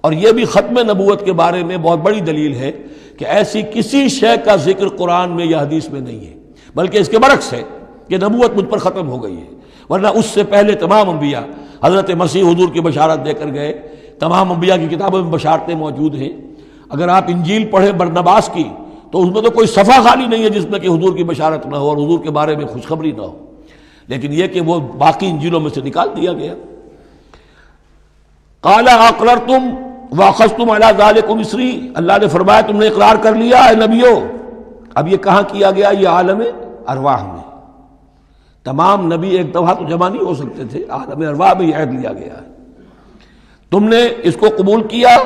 اور یہ بھی ختم نبوت کے بارے میں بہت بڑی دلیل ہے کہ ایسی کسی شے کا ذکر قرآن میں یا حدیث میں نہیں ہے، بلکہ اس کے برعکس ہے کہ نبوت مجھ پر ختم ہو گئی ہے. ورنہ اس سے پہلے تمام انبیاء حضرت مسیح حضور کی بشارت دے کر گئے. تمام انبیاء کی کتابوں میں بشارتیں موجود ہیں. اگر آپ انجیل پڑھیں برنباس کی تو اس میں تو کوئی صفحہ خالی نہیں ہے جس میں کہ حضور کی بشارت نہ ہو اور حضور کے بارے میں خوشخبری نہ ہو، لیکن یہ کہ وہ باقی انجیلوں میں سے نکال دیا گیا. قال اقررتم واخذتم علی ذلکم اسری، اللہ نے فرمایا تم نے اقرار کر لیا اے نبیوں۔ اب یہ کہاں کیا گیا؟ یہ عالم ارواح میں۔ تمام نبی ایک دفعہ تو جمع نہیں ہو سکتے تھے، عالم ارواح میں یہ عہد لیا گیا ہے۔ تم نے اس کو قبول کیا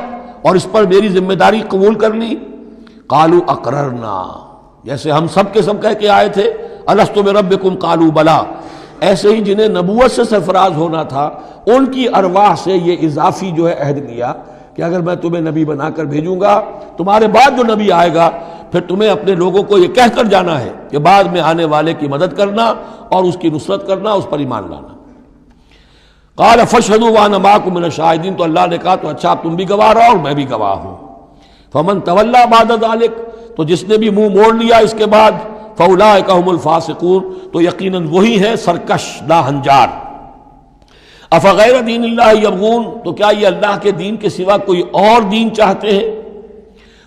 اور اس پر میری ذمہ داری قبول کر لی۔ قالوا اقررنا، جیسے ہم سب کے سب کہہ کے آئے تھے الست بربکم قالوا بلا، ایسے ہی جنہیں نبوت سے سرفراز ہونا تھا ان کی ارواح سے یہ اضافی جو ہے عہد لیا کہ اگر میں تمہیں نبی بنا کر بھیجوں گا، تمہارے بعد جو نبی آئے گا پھر تمہیں اپنے لوگوں کو یہ کہہ کر جانا ہے کہ بعد میں آنے والے کی مدد کرنا اور اس کی نصرت کرنا، اس پر ایمان لانا۔ قال فاشهدوا وانا معكم من الشاهدين، تو اللہ نے کہا تو اچھا تم بھی گواہ رہو اور میں بھی گواہ ہوں۔ فمن تولى بعد ذلك، تو جس نے بھی منہ موڑ لیا اس کے بعد، فاولئک هم الفاسقون، تو یقیناً وہی ہیں سرکش ناہنجار۔ افغیر دین اللہ یبغون، تو کیا یہ اللہ کے دین کے سوا کوئی اور دین چاہتے ہیں؟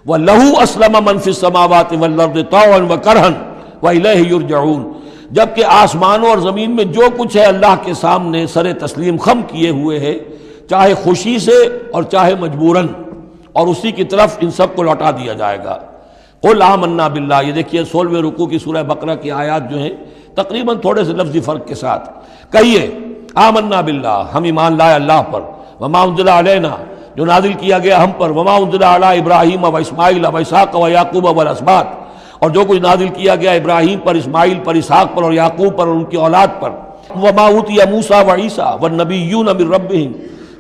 وَلَهُ أَسْلَمَ مَنْ فِي السَّمَاوَاتِ وَالْأَرْضِ طَوْعًا وَكَرْهًا وَإِلَيْهِ يُرْجَعُونَ، جبکہ آسمانوں اور زمین میں جو کچھ ہے اللہ کے سامنے سر تسلیم خم کیے ہوئے ہے، چاہے خوشی سے اور چاہے مجبوراً، اور اسی کی طرف ان سب کو لوٹا دیا جائے گا۔ قُلْ آمَنَّا بِاللَّهِ، یہ دیکھیے 16ویں رکوع کی سورہ بقرہ کی آیات جو ہیں تقریباً تھوڑے سے لفظی فرق کے ساتھ، کہیے آمنا باللہ، ہم ایمان لائے اللہ پر، وما انزل علینا، جو نازل کیا گیا ہم پر، وما انزل علی ابراہیم و اسماعیل و اسحاق و یعقوب والاسباط، اور جو کچھ نازل کیا گیا ابراہیم پر، اسماعیل پر، اسحاق پر اور یعقوب پر اور ان کی اولاد پر، وما اوتی موسیٰ و عیسیٰ والنبیون من ربہم،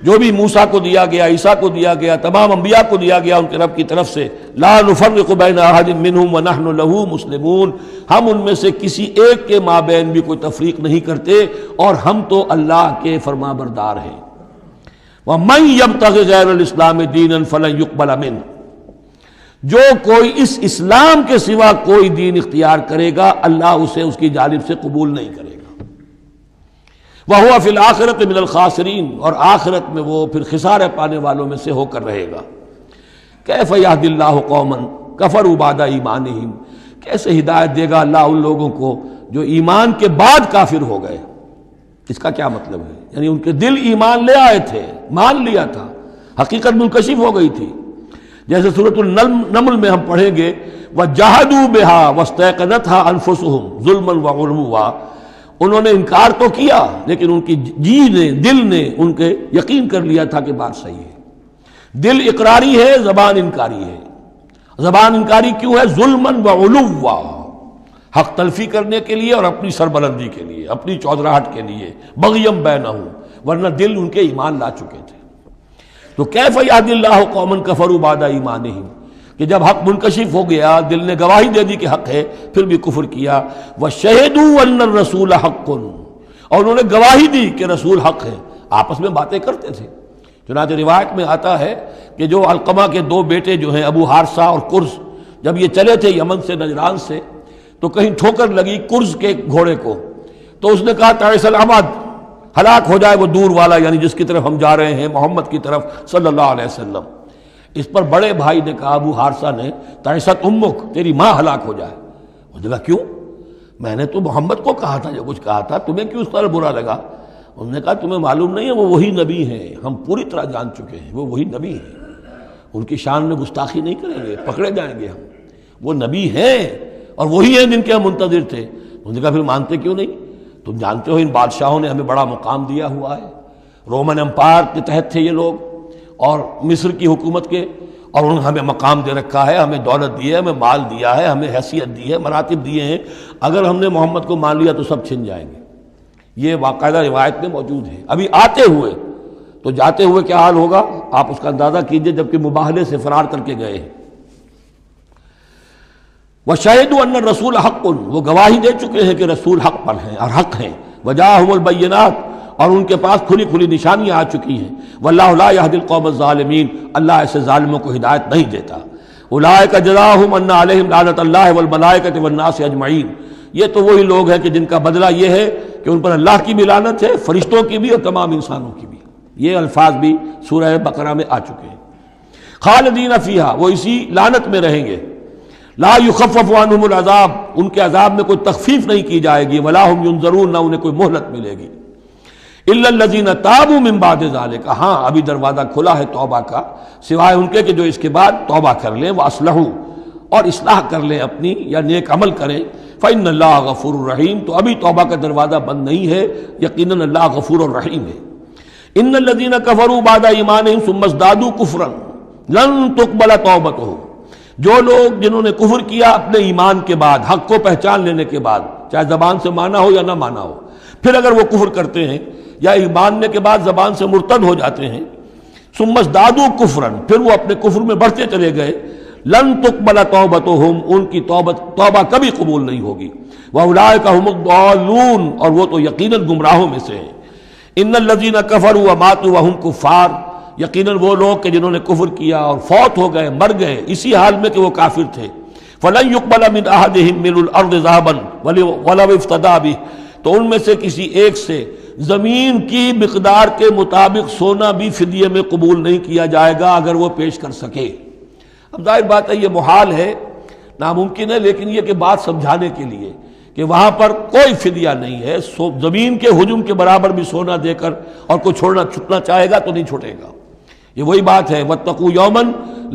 جو بھی موسیٰ کو دیا گیا، عیسیٰ کو دیا گیا، تمام انبیاء کو دیا گیا ان کے رب کی طرف سے، لا نفرق بین احد منہم ونحن لہ مسلمون، ہم ان میں سے کسی ایک کے مابین بھی کوئی تفریق نہیں کرتے اور ہم تو اللہ کے فرما بردار ہیں۔ وَمَن يَبْتَغِ غَيْرَ الْإِسْلَامِ دِينًا فَلَن يُقْبَلَ مِنْهُ، جو کوئی اس اسلام کے سوا کوئی دین اختیار کرے گا اللہ اسے اس کی جانب سے قبول نہیں کرے گا۔ وَهُوَ فِي الْآخِرَةِ مِنَ الْخَاسِرِينَ، اور آخرت میں وہ پھر خسارے پانے والوں میں سے ہو کر رہے گا۔ کیف یہدی اللہ قوما کفروا بعد ایمانہم، کیسے ہدایت دے گا اللہ ان لوگوں کو جو ایمان کے بعد کافر ہو گئے۔ اس کا کیا مطلب ہے؟ یعنی ان کے دل ایمان لے آئے تھے، مان لیا تھا، حقیقت منکشف ہو گئی تھی، جیسے سورۃ النمل میں ہم پڑھیں گے وَجَحَدُوا بِهَا وَاسْتَيْقَنَتْهَا أَنفُسُهُمْ ظُلْمًا وَعُلُوًّا، انہوں نے انکار تو کیا لیکن ان کی جی نے، دل نے ان کے یقین کر لیا تھا کہ بات صحیح ہے۔ دل اقراری ہے، زبان انکاری ہے۔ زبان انکاری کیوں ہے؟ ظلمًا وعلوا، حق تلفی کرنے کے لیے اور اپنی سربلندی کے لیے، اپنی چودراہٹ کے لیے، بغیم بینہم، ورنہ دل ان کے ایمان لا چکے تھے۔ تو کیف یہدی اللہ قوما کفروا بعد ایمانہم، کہ جب حق منکشف ہو گیا، دل نے گواہی دے دی کہ حق ہے، پھر بھی کفر کیا۔ وَشَهِدُوا أَنَّ الرَّسُولَ حَقٌّ، اور انہوں نے گواہی دی کہ رسول حق ہے، آپس میں باتیں کرتے تھے۔ چنانچہ روایت میں آتا ہے کہ جو علقمہ کے دو بیٹے جو ہیں ابو حارثہ اور کرز، جب یہ چلے تھے یمن سے، نجران سے، تو کہیں ٹھوکر لگی کرز کے گھوڑے کو، تو اس نے کہا تعیس العمد، ہلاک ہو جائے وہ دور والا، یعنی جس کی طرف ہم جا رہے ہیں، محمد کی طرف صلی اللہ علیہ وسلم۔ اس پر بڑے بھائی نے کہا، ابو حارثہ نے، تعیست امک، تیری ماں ہلاک ہو جائے۔ اس نے کہا کیوں؟ میں نے تو محمد کو کہا تھا جو کچھ کہا تھا، تمہیں کیوں اس طرح برا لگا؟ انہوں نے کہا تمہیں معلوم نہیں ہے وہ وہی نبی ہیں، ہم پوری طرح جان چکے ہیں وہ وہی نبی ہیں، ان کی شان میں گستاخی نہیں کریں گے، پکڑے جائیں گے ہم، وہ نبی ہیں اور وہی ہیں جن کے ہم منتظر تھے۔ انہوں نے کہا پھر مانتے کیوں نہیں؟ تم جانتے ہو ان بادشاہوں نے ہمیں بڑا مقام دیا ہوا ہے، رومن امپائر کے تحت تھے یہ لوگ اور مصر کی حکومت کے، اور انہوں نے ہمیں مقام دے رکھا ہے، ہمیں دولت دی ہے، ہمیں مال دیا ہے، ہمیں حیثیت دی ہے، مراتب دیے ہیں، اگر ہم نے محمد کو مان لیا تو سب چھن جائیں گے۔ یہ باقاعدہ روایت میں موجود ہے۔ ابھی آتے ہوئے تو جاتے ہوئے کیا حال ہوگا آپ اس کا اندازہ کیجئے، جبکہ مباہلے سے فرار کر کے گئے ہیں۔ وَشَهِدُوا أَنَّ الرَّسُولَ حَقٌّ، وہ گواہی دے چکے ہیں کہ رسول حق پر ہیں اور حق ہیں۔ وَجَاءَهُمُ الْبَيِّنَاتُ، اور ان کے پاس کھلی کھلی نشانیاں آ چکی ہیں۔ وَاللَّهُ لَا يَهْدِي الْقَوْمَ الظَّالِمِينَ، اللہ ایسے ظالموں کو ہدایت نہیں دیتا۔ أُولَٰئِكَ جَزَاؤُهُمْ أَنَّ عَلَيْهِمْ لَعْنَةَ اللَّهِ وَالْمَلَائِكَةِ وَالنَّاسِ أَجْمَعِينَ، یہ تو وہی لوگ ہیں کہ جن کا بدلہ یہ ہے کہ ان پر اللہ کی بھی لعنت ہے، فرشتوں کی بھی اور تمام انسانوں کی بھی۔ یہ الفاظ بھی سورہ بقرہ میں آ چکے ہیں۔ خالدین فیہا، وہ اسی لعنت میں رہیں گے۔ لا یخفف عنہم العذاب، ان کے عذاب میں کوئی تخفیف نہیں کی جائے گی۔ ولا ہم ینظرون، نہ انہیں کوئی مہلت ملے گی۔ الا الذین تابوا من بعد ذلک، ہاں ابھی دروازہ کھلا ہے توبہ کا، سوائے ان کے کہ جو اس کے بعد توبہ کر لیں، واصلحوا، اور اصلاح کر لیں اپنی یا نیک عمل کریں، فإن اللہ غفور الرحیم، تو ابھی توبہ کا دروازہ بند نہیں ہے، یقیناً اللہ غفور الرحیم ہے۔ ان الذین کفروا بعد ایمانہم ثم ازدادوا کفرا لن تقبل توبتہم، جو لوگ جنہوں نے کفر کیا اپنے ایمان کے بعد، حق کو پہچان لینے کے بعد، چاہے زبان سے مانا ہو یا نہ مانا ہو، پھر اگر وہ کفر کرتے ہیں یا ماننے کے بعد زبان سے مرتد ہو جاتے ہیں، ثم ازدادوا کفرا، پھر وہ اپنے کفر میں بڑھتے چلے گئے، لن تقبل توبتہم، ان کی توبہ کبھی قبول نہیں ہوگی، واولئک ھم الضالون، اور وہ تو یقیناً گمراہوں میں سے ہیں۔ ان الذین کفروا وماتوا وهم کفار، یقیناً وہ لوگ کہ جنہوں نے کفر کیا اور فوت ہو گئے، مر گئے اسی حال میں کہ وہ کافر تھے، فلن يقبل من احدهم ملء الارض ذهبا ولو افتدى به، تو ان میں سے کسی ایک سے زمین کی مقدار کے مطابق سونا بھی فدیے میں قبول نہیں کیا جائے گا اگر وہ پیش کر سکے۔ اب ظاہر بات ہے یہ محال ہے، ناممکن ہے، لیکن یہ کہ بات سمجھانے کے لیے کہ وہاں پر کوئی فدیہ نہیں ہے، زمین کے حجم کے برابر بھی سونا دے کر اور کوئی چھٹنا چاہے گا تو نہیں چھوٹے گا۔ یہ وہی بات ہے، واتقوا یوما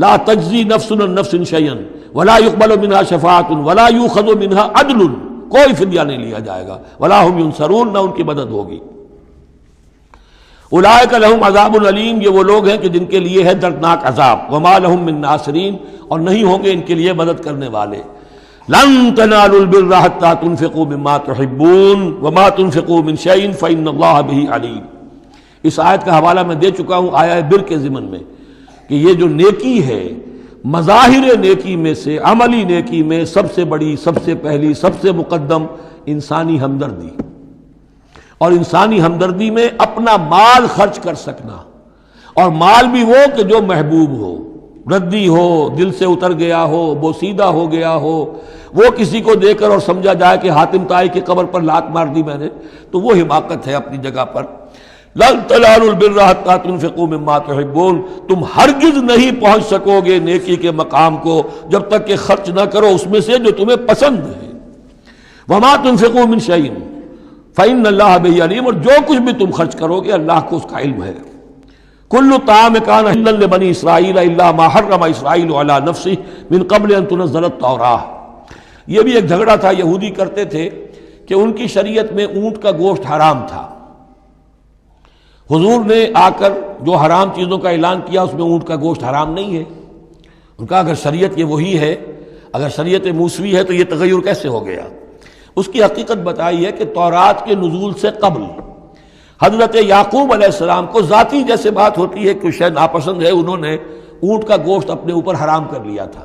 لا تجزی نفس عن نفس شیئا ولا يقبل منها شفاعۃ ولا يؤخذ منها عدل، کوئی فدیہ نہیں لیا جائے گا، ولا هم ينصرون، نہ ان کی مدد ہوگی۔ اولئک لهم عذاب علیم، یہ وہ لوگ ہیں کہ جن کے لیے ہے دردناک عذاب، وما لهم من ناصرین، اور نہیں ہوں گے ان کے لیے مدد کرنے والے۔ لن تنالوا البر حتى تنفقوا مما تحبون وما تنفقوا من شيء فإن الله به علیم۔ اس آیت کا حوالہ میں دے چکا ہوں آیہ بر کے ضمن میں، کہ یہ جو نیکی ہے، مظاہر نیکی میں سے، عملی نیکی میں سب سے بڑی، سب سے پہلی، سب سے مقدم انسانی ہمدردی، اور انسانی ہمدردی میں اپنا مال خرچ کر سکنا، اور مال بھی وہ کہ جو محبوب ہو، ردی ہو، دل سے اتر گیا ہو، بوسیدہ ہو گیا ہو، وہ کسی کو دے کر اور سمجھا جائے کہ حاتم طائی کی قبر پر لات مار دی میں نے، تو وہ حماقت ہے اپنی جگہ پر۔ لن تنالوا البر حتى تنفقوا مما تحبون، تم ہرگز نہیں پہنچ سکو گے نیکی کے مقام کو جب تک کہ خرچ نہ کرو اس میں سے جو تمہیں پسند ہے۔ وما تنفقوا من شيء فإن الله به علیم، اور جو کچھ بھی تم خرچ کرو گے اللہ کو اس کا علم ہے۔ کل طعام کان حلا لبنی اسرائیل الا ما حرم اسرائیل علی نفسہ من قبل ان تنزل التوراۃ، یہ بھی ایک جھگڑا تھا، یہودی کرتے تھے کہ ان کی شریعت میں اونٹ کا گوشت حرام تھا، حضور نے آ کر جو حرام چیزوں کا اعلان کیا اس میں اونٹ کا گوشت حرام نہیں ہے۔ ان کا اگر شریعت یہ وہی ہے، اگر شریعت موسوی ہے تو یہ تغیر کیسے ہو گیا؟ اس کی حقیقت بتائی ہے کہ تورات کے نزول سے قبل حضرت یعقوب علیہ السلام کو ذاتی جیسے بات ہوتی ہے کہ شے ناپسند ہے، انہوں نے اونٹ کا گوشت اپنے اوپر حرام کر لیا تھا،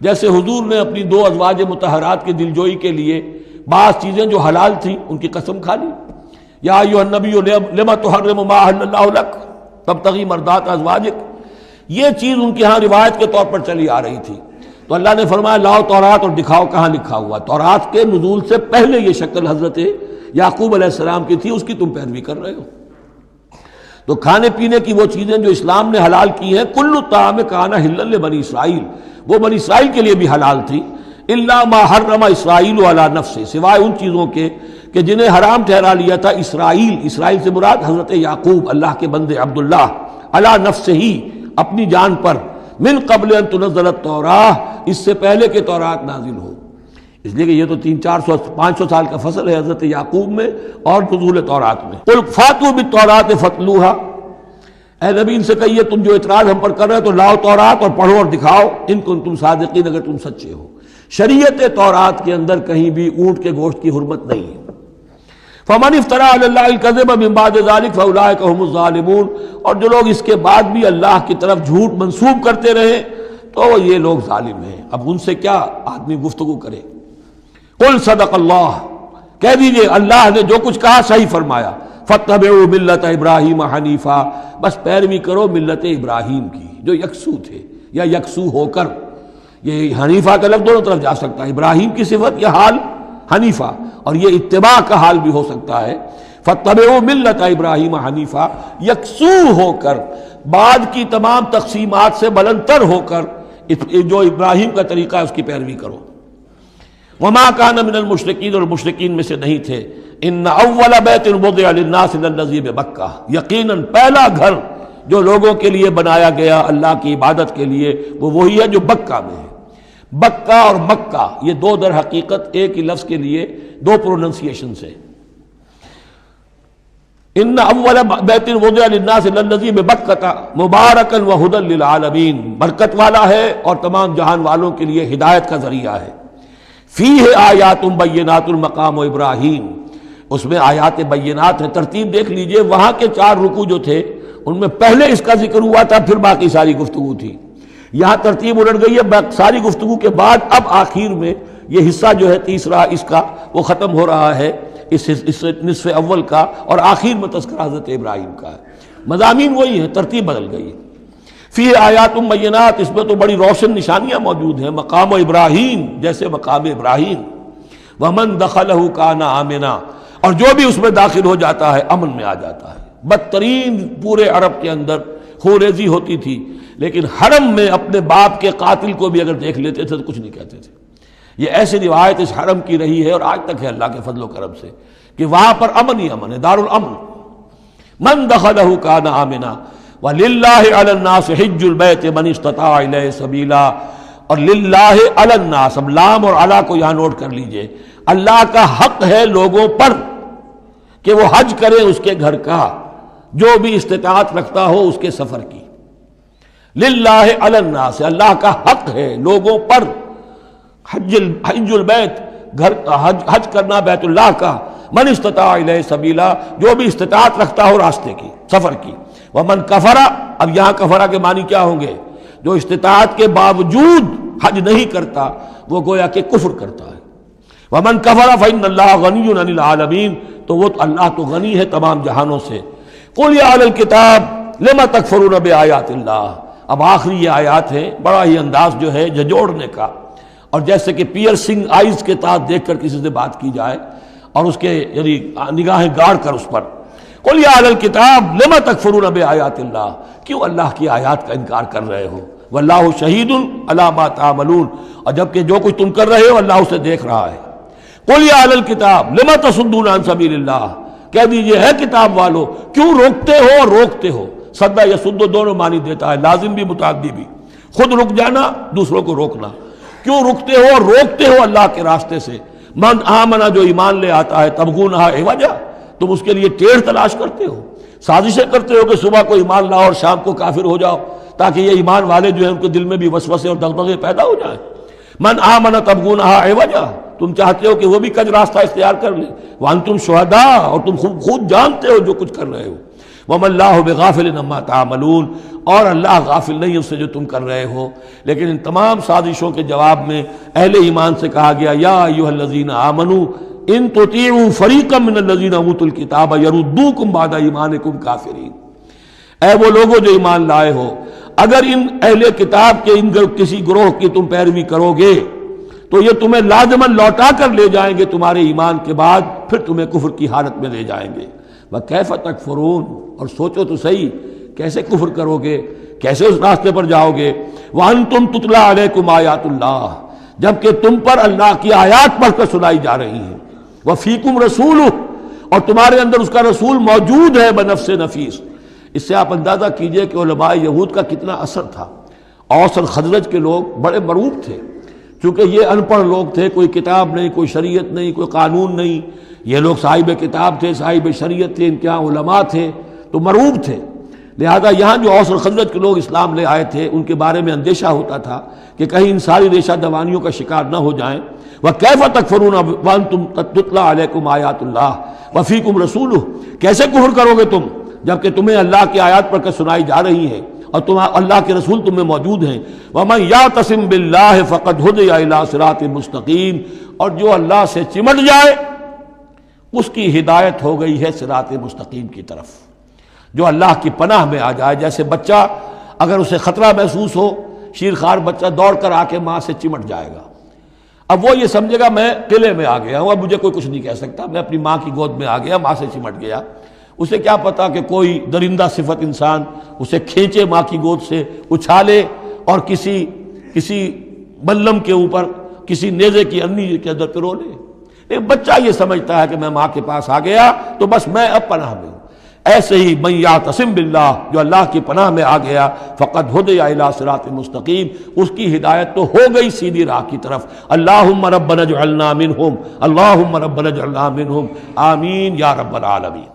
جیسے حضور نے اپنی 2 ازواج مطہرات کی دلجوئی کے لیے بعض چیزیں جو حلال تھیں ان کی قسم کھا لی، یا ایھا النبی لما تحرم ما احل اللہ لک تبتغی مرضات ازواجک، یہ چیز ان کے ہاں روایت کے طور پر چلی آ رہی تھی، تو اللہ نے فرمایا لاؤ تورات اور دکھاؤ کہاں لکھا ہوا۔ تورات کے نزول سے پہلے یہ شکل حضرت یعقوب علیہ السلام کی تھی، اس کی تم پیروی کر رہے ہو۔ تو کھانے پینے کی وہ چیزیں جو اسلام نے حلال کی ہیں، کل طعام کان حلا لبنی اسرائیل، وہ بنی اسرائیل کے لیے بھی حلال تھی، الا ما حرم اسرائیل علی نفسہ، سوائے ان چیزوں کے کہ جنہیں حرام ٹھہرا لیا تھا اسرائیل، اسرائیل سے مراد حضرت یعقوب اللہ کے بندے عبداللہ، علی نفسہ ہی، اپنی جان پر، من قبل ان تنزل التوراۃ، اس سے پہلے کہ تورات نازل ہو، اس لیے کہ یہ تو 300-400-500 سال کا فصل ہے حضرت یعقوب میں اور نزول تورات میں۔ قل فاتوا بالتوراۃ فاتلوها، اے نبی ان سے کہیے تم جو اعتراض ہم پر کر رہے ہو تو لاؤ تورات اور پڑھو اور دکھاؤ، ان کنتم صادقین، اگر تم سچے ہو۔ شریعت تورات کے اندر کہیں بھی اونٹ کے گوشت کی حرمت نہیں ہے۔ فمن افترى على الله الكذب من بعد ذلك فاولئك هم الظالمون، اور جو لوگ اس کے بعد بھی اللہ کی طرف جھوٹ منسوب کرتے رہے تو یہ لوگ ظالم ہیں۔ اب ان سے کیا آدمی گفتگو کرے؟ قل صدق اللہ، کہہ دیجئے اللہ نے جو کچھ کہا صحیح فرمایا، فاتبعوا ملت ابراہیم حنیفا، بس پیروی کرو ملت ابراہیم کی جو یکسو تھے یا یکسو ہو کر، یہ حنیفہ کا لفظ دونوں طرف جا سکتا ہے، ابراہیم کی صفت یا حال حنیفہ، اور یہ اتباع کا حال بھی ہو سکتا ہے۔ فاتبعوا ملت ابراہیم حنیفہ، یکسو ہو کر، بعد کی تمام تقسیمات سے بلندتر ہو کر جو ابراہیم کا طریقہ ہے اس کی پیروی کرو۔ وما کان من المشرکین، اور مشرکین میں سے نہیں تھے۔ ان اول بیت وضع للناس للذی بمکہ، یقیناً پہلا گھر جو لوگوں کے لیے بنایا گیا اللہ کی عبادت کے لیے وہ وہی ہے جو بکہ میں ہے۔ بکہ اور مکہ یہ دو در حقیقت ایک ہی لفظ کے لیے دو پروننسیشن سے۔ ان اول بیت وضع للناس للذی ببکہ مبارکا وہدی للعالمین، برکت والا ہے اور تمام جہان والوں کے لیے ہدایت کا ذریعہ ہے۔ فیہ آیات بینات مقام ابراہیم، اس میں آیات بینات ہیں۔ ترتیب دیکھ لیجئے، وہاں کے 4 رکوع جو تھے ان میں پہلے اس کا ذکر ہوا تھا، پھر باقی ساری گفتگو تھی۔ یہاں ترتیب الٹ گئی ہے، ساری گفتگو کے بعد اب آخر میں یہ حصہ جو ہے تیسرا اس کا وہ ختم ہو رہا ہے، اس نصف اول کا، اور آخر میں تذکرہ حضرت ابراہیم کا ہے۔ مضامین وہی ہیں، ترتیب بدل گئی ہے۔ فی آیات بینات، اس میں تو بڑی روشن نشانیاں موجود ہیں۔ مقام ابراہیم، جیسے مقام ابراہیم، ومن دخلہ کان آمنا، اور جو بھی اس میں داخل ہو جاتا ہے امن میں آ جاتا ہے۔ بدترین پورے عرب کے اندر خوریزی ہوتی تھی، لیکن حرم میں اپنے باپ کے قاتل کو بھی اگر دیکھ لیتے تھے تو کچھ نہیں کہتے تھے۔ یہ ایسی روایت اس حرم کی رہی ہے اور آج تک ہے اللہ کے فضل و کرم سے، کہ وہاں پر امن ہی امن ہے، دار الامن۔ من دخلہ کان آمنا وَلِلَّهِ عَلَى النَّاسِ حِجُّ الْبَيْتِ مَنِ اسْتَطَاعَ إِلَيْهِ سَبِيلًا، اور للہ علی الناس، اب لام اور علی کو یہاں نوٹ کر لیجئے، اللہ کا حق ہے لوگوں پر کہ وہ حج کرے اس کے گھر کا، جو بھی استطاعت رکھتا ہو اس کے سفر کی۔ للہ علی الناس، اللہ کا حق ہے لوگوں پر، حج البیت، گھر حج کرنا بیت اللہ کا، من استطاع الیہ سبیلا، جو بھی استطاعت رکھتا ہو راستے کی، سفر کی۔ ومن کفر، اب یہاں کفرہ کے معنی کیا ہوں گے؟ جو استطاعت کے باوجود حج نہیں کرتا وہ گویا کہ کفر کرتا ہے۔ ومن کفر فإن اللہ غنی عن العالمین، تو وہ اللہ تو غنی ہے تمام جہانوں سے۔ قل یا اہل الکتاب لم تکفرون بآیات اللہ، اب آخری یہ آیات ہے، بڑا ہی انداز جو ہے جھنجھوڑنے کا، اور جیسے کہ پیئرسنگ آئیز کے ساتھ دیکھ کر کسی سے بات کی جائے اور اس کے یعنی نگاہیں گاڑ کر اس پر۔ قل یا اہل الکتاب لم تکفرون بآیات اللہ، کیوں اللہ کی آیات کا انکار کر رہے ہو؟ واللہ شہید علی ما تعملون، اور جبکہ جو کچھ تم کر رہے ہو اللہ اسے دیکھ رہا ہے۔ قل یا اہل الکتاب لم تصدون عن سبیل اللہ، کہہ دیجئے ہے کتاب والو کیوں روکتے ہو اور روکتے ہو۔ صد یصد دونوں معنی دیتا ہے، لازم بھی متعدی بھی، خود رک جانا، دوسروں کو روکنا۔ کیوں رکتے ہو اور روکتے ہو اللہ کے راستے سے؟ من آمنا، جو ایمان لے آتا ہے، تبغونہا عوجا، تم اس کے لیے ٹیڑھ تلاش کرتے ہو، سازشیں کرتے ہو کہ صبح کو ایمان لاؤ اور شام کو کافر ہو جاؤ، تاکہ یہ ایمان والے جو ہیں ان کے دل میں بھی وسوسے اور دغدغے پیدا ہو جائیں۔ من آمنا تبغونہا عوجا، تم چاہتے ہو کہ وہ بھی کج راستہ اختیار کر لیں، وانتم شہداء، اور تم خود جانتے ہو جو کچھ کر رہے ہو۔ وما اللہ بغافل عما تعملون، اور اللہ غافل نہیں اس سے جو تم کر رہے ہو۔ لیکن ان تمام سازشوں کے جواب میں اہل ایمان سے کہا گیا، یا ایھا الذین آمنوا ان تطیعوا فریقا من الذین اوتوا الکتاب یردوکم بعد ایمانکم کافرین، اے وہ لوگوں جو ایمان لائے ہو، اگر ان اہل کتاب کے ان کسی گروہ کی تم پیروی کرو گے تو یہ تمہیں لازماً لوٹا کر لے جائیں گے تمہارے ایمان کے بعد، پھر تمہیں کفر کی حالت میں لے جائیں گے۔ وَكَيْفَ تَكْفُرُونَ، اور سوچو تو صحیح کیسے کفر کرو گے، کیسے اس راستے پر جاؤ گے۔ وَأَنْتُمْ تُتْلَىٰ عَلَيْكُمْ آیَاتُ اللَّهِ، جبکہ تم پر اللہ کی آیات پڑھ کر سنائی جا رہی ہیں۔ وَفِيكُمْ رَسُولُهُ، اور تمہارے اندر اس کا رسول موجود ہے بنفس نفیس۔ اس سے آپ اندازہ کیجئے کہ علماء یہود کا کتنا اثر تھا۔ اوس اور خزرج کے لوگ بڑے مرعوب تھے، چونکہ یہ ان پڑھ لوگ تھے، کوئی کتاب نہیں، کوئی شریعت نہیں، کوئی قانون نہیں۔ یہ لوگ صاحب کتاب تھے، صاحب شریعت تھے، ان کے یہاں علماء تھے، تو مرعوب تھے۔ لہذا یہاں جو اوس اور خزرج کے لوگ اسلام لے آئے تھے ان کے بارے میں اندیشہ ہوتا تھا کہ کہیں ان ساری ریشہ دوانیوں کا شکار نہ ہو جائیں۔ وَكَيْفَ تَكْفُرُونَ وَأَنْتُمْ تُتْلَىٰ عَلَيْكُمْ آیَاتُ اللَّهِ وَفِيكُمْ رَسُولُهُ، کیسے کفر کرو گے تم جبکہ تمہیں اللہ کی آیات پڑھ کر سنائی جا رہی ہیں اور اللہ کے رسول تم میں موجود ہیں۔ وَمَن يَعْتَصِم بِاللَّهِ فَقَدْ هُدِيَ إِلَىٰ صِرَاطٍ مُسْتَقِيمٍ، اور جو اللہ سے چمٹ جائے اس کی ہدایت ہو گئی ہے صراط مستقیم کی طرف۔ جو اللہ کی پناہ میں آ جائے، جیسے بچہ اگر اسے خطرہ محسوس ہو، شیرخوار بچہ دوڑ کر آ کے ماں سے چمٹ جائے گا، اب وہ یہ سمجھے گا میں قلعے میں آ گیا ہوں، اب مجھے کوئی کچھ نہیں کہہ سکتا، میں اپنی ماں کی گود میں آ گیا، ماں سے چمٹ گیا۔ اسے کیا پتا کہ کوئی درندہ صفت انسان اسے کھینچے ماں کی گود سے، اچھالے اور کسی بلم کے اوپر کسی نیزے کی انی کے اندر پرو لے۔ لیکن بچہ یہ سمجھتا ہے کہ میں ماں کے پاس آ گیا تو بس میں اب پناہ میں ہوں۔ ایسے ہی من یعتصم باللہ، جو اللہ کی پناہ میں آ گیا، فقد ہدی الی صراط مستقیم، اس کی ہدایت تو ہو گئی سیدھی راہ کی طرف۔ اللہم ربنا اجعلنا منہم، اللہم ربنا اجعلنا منہم، آمین یا رب العالمین۔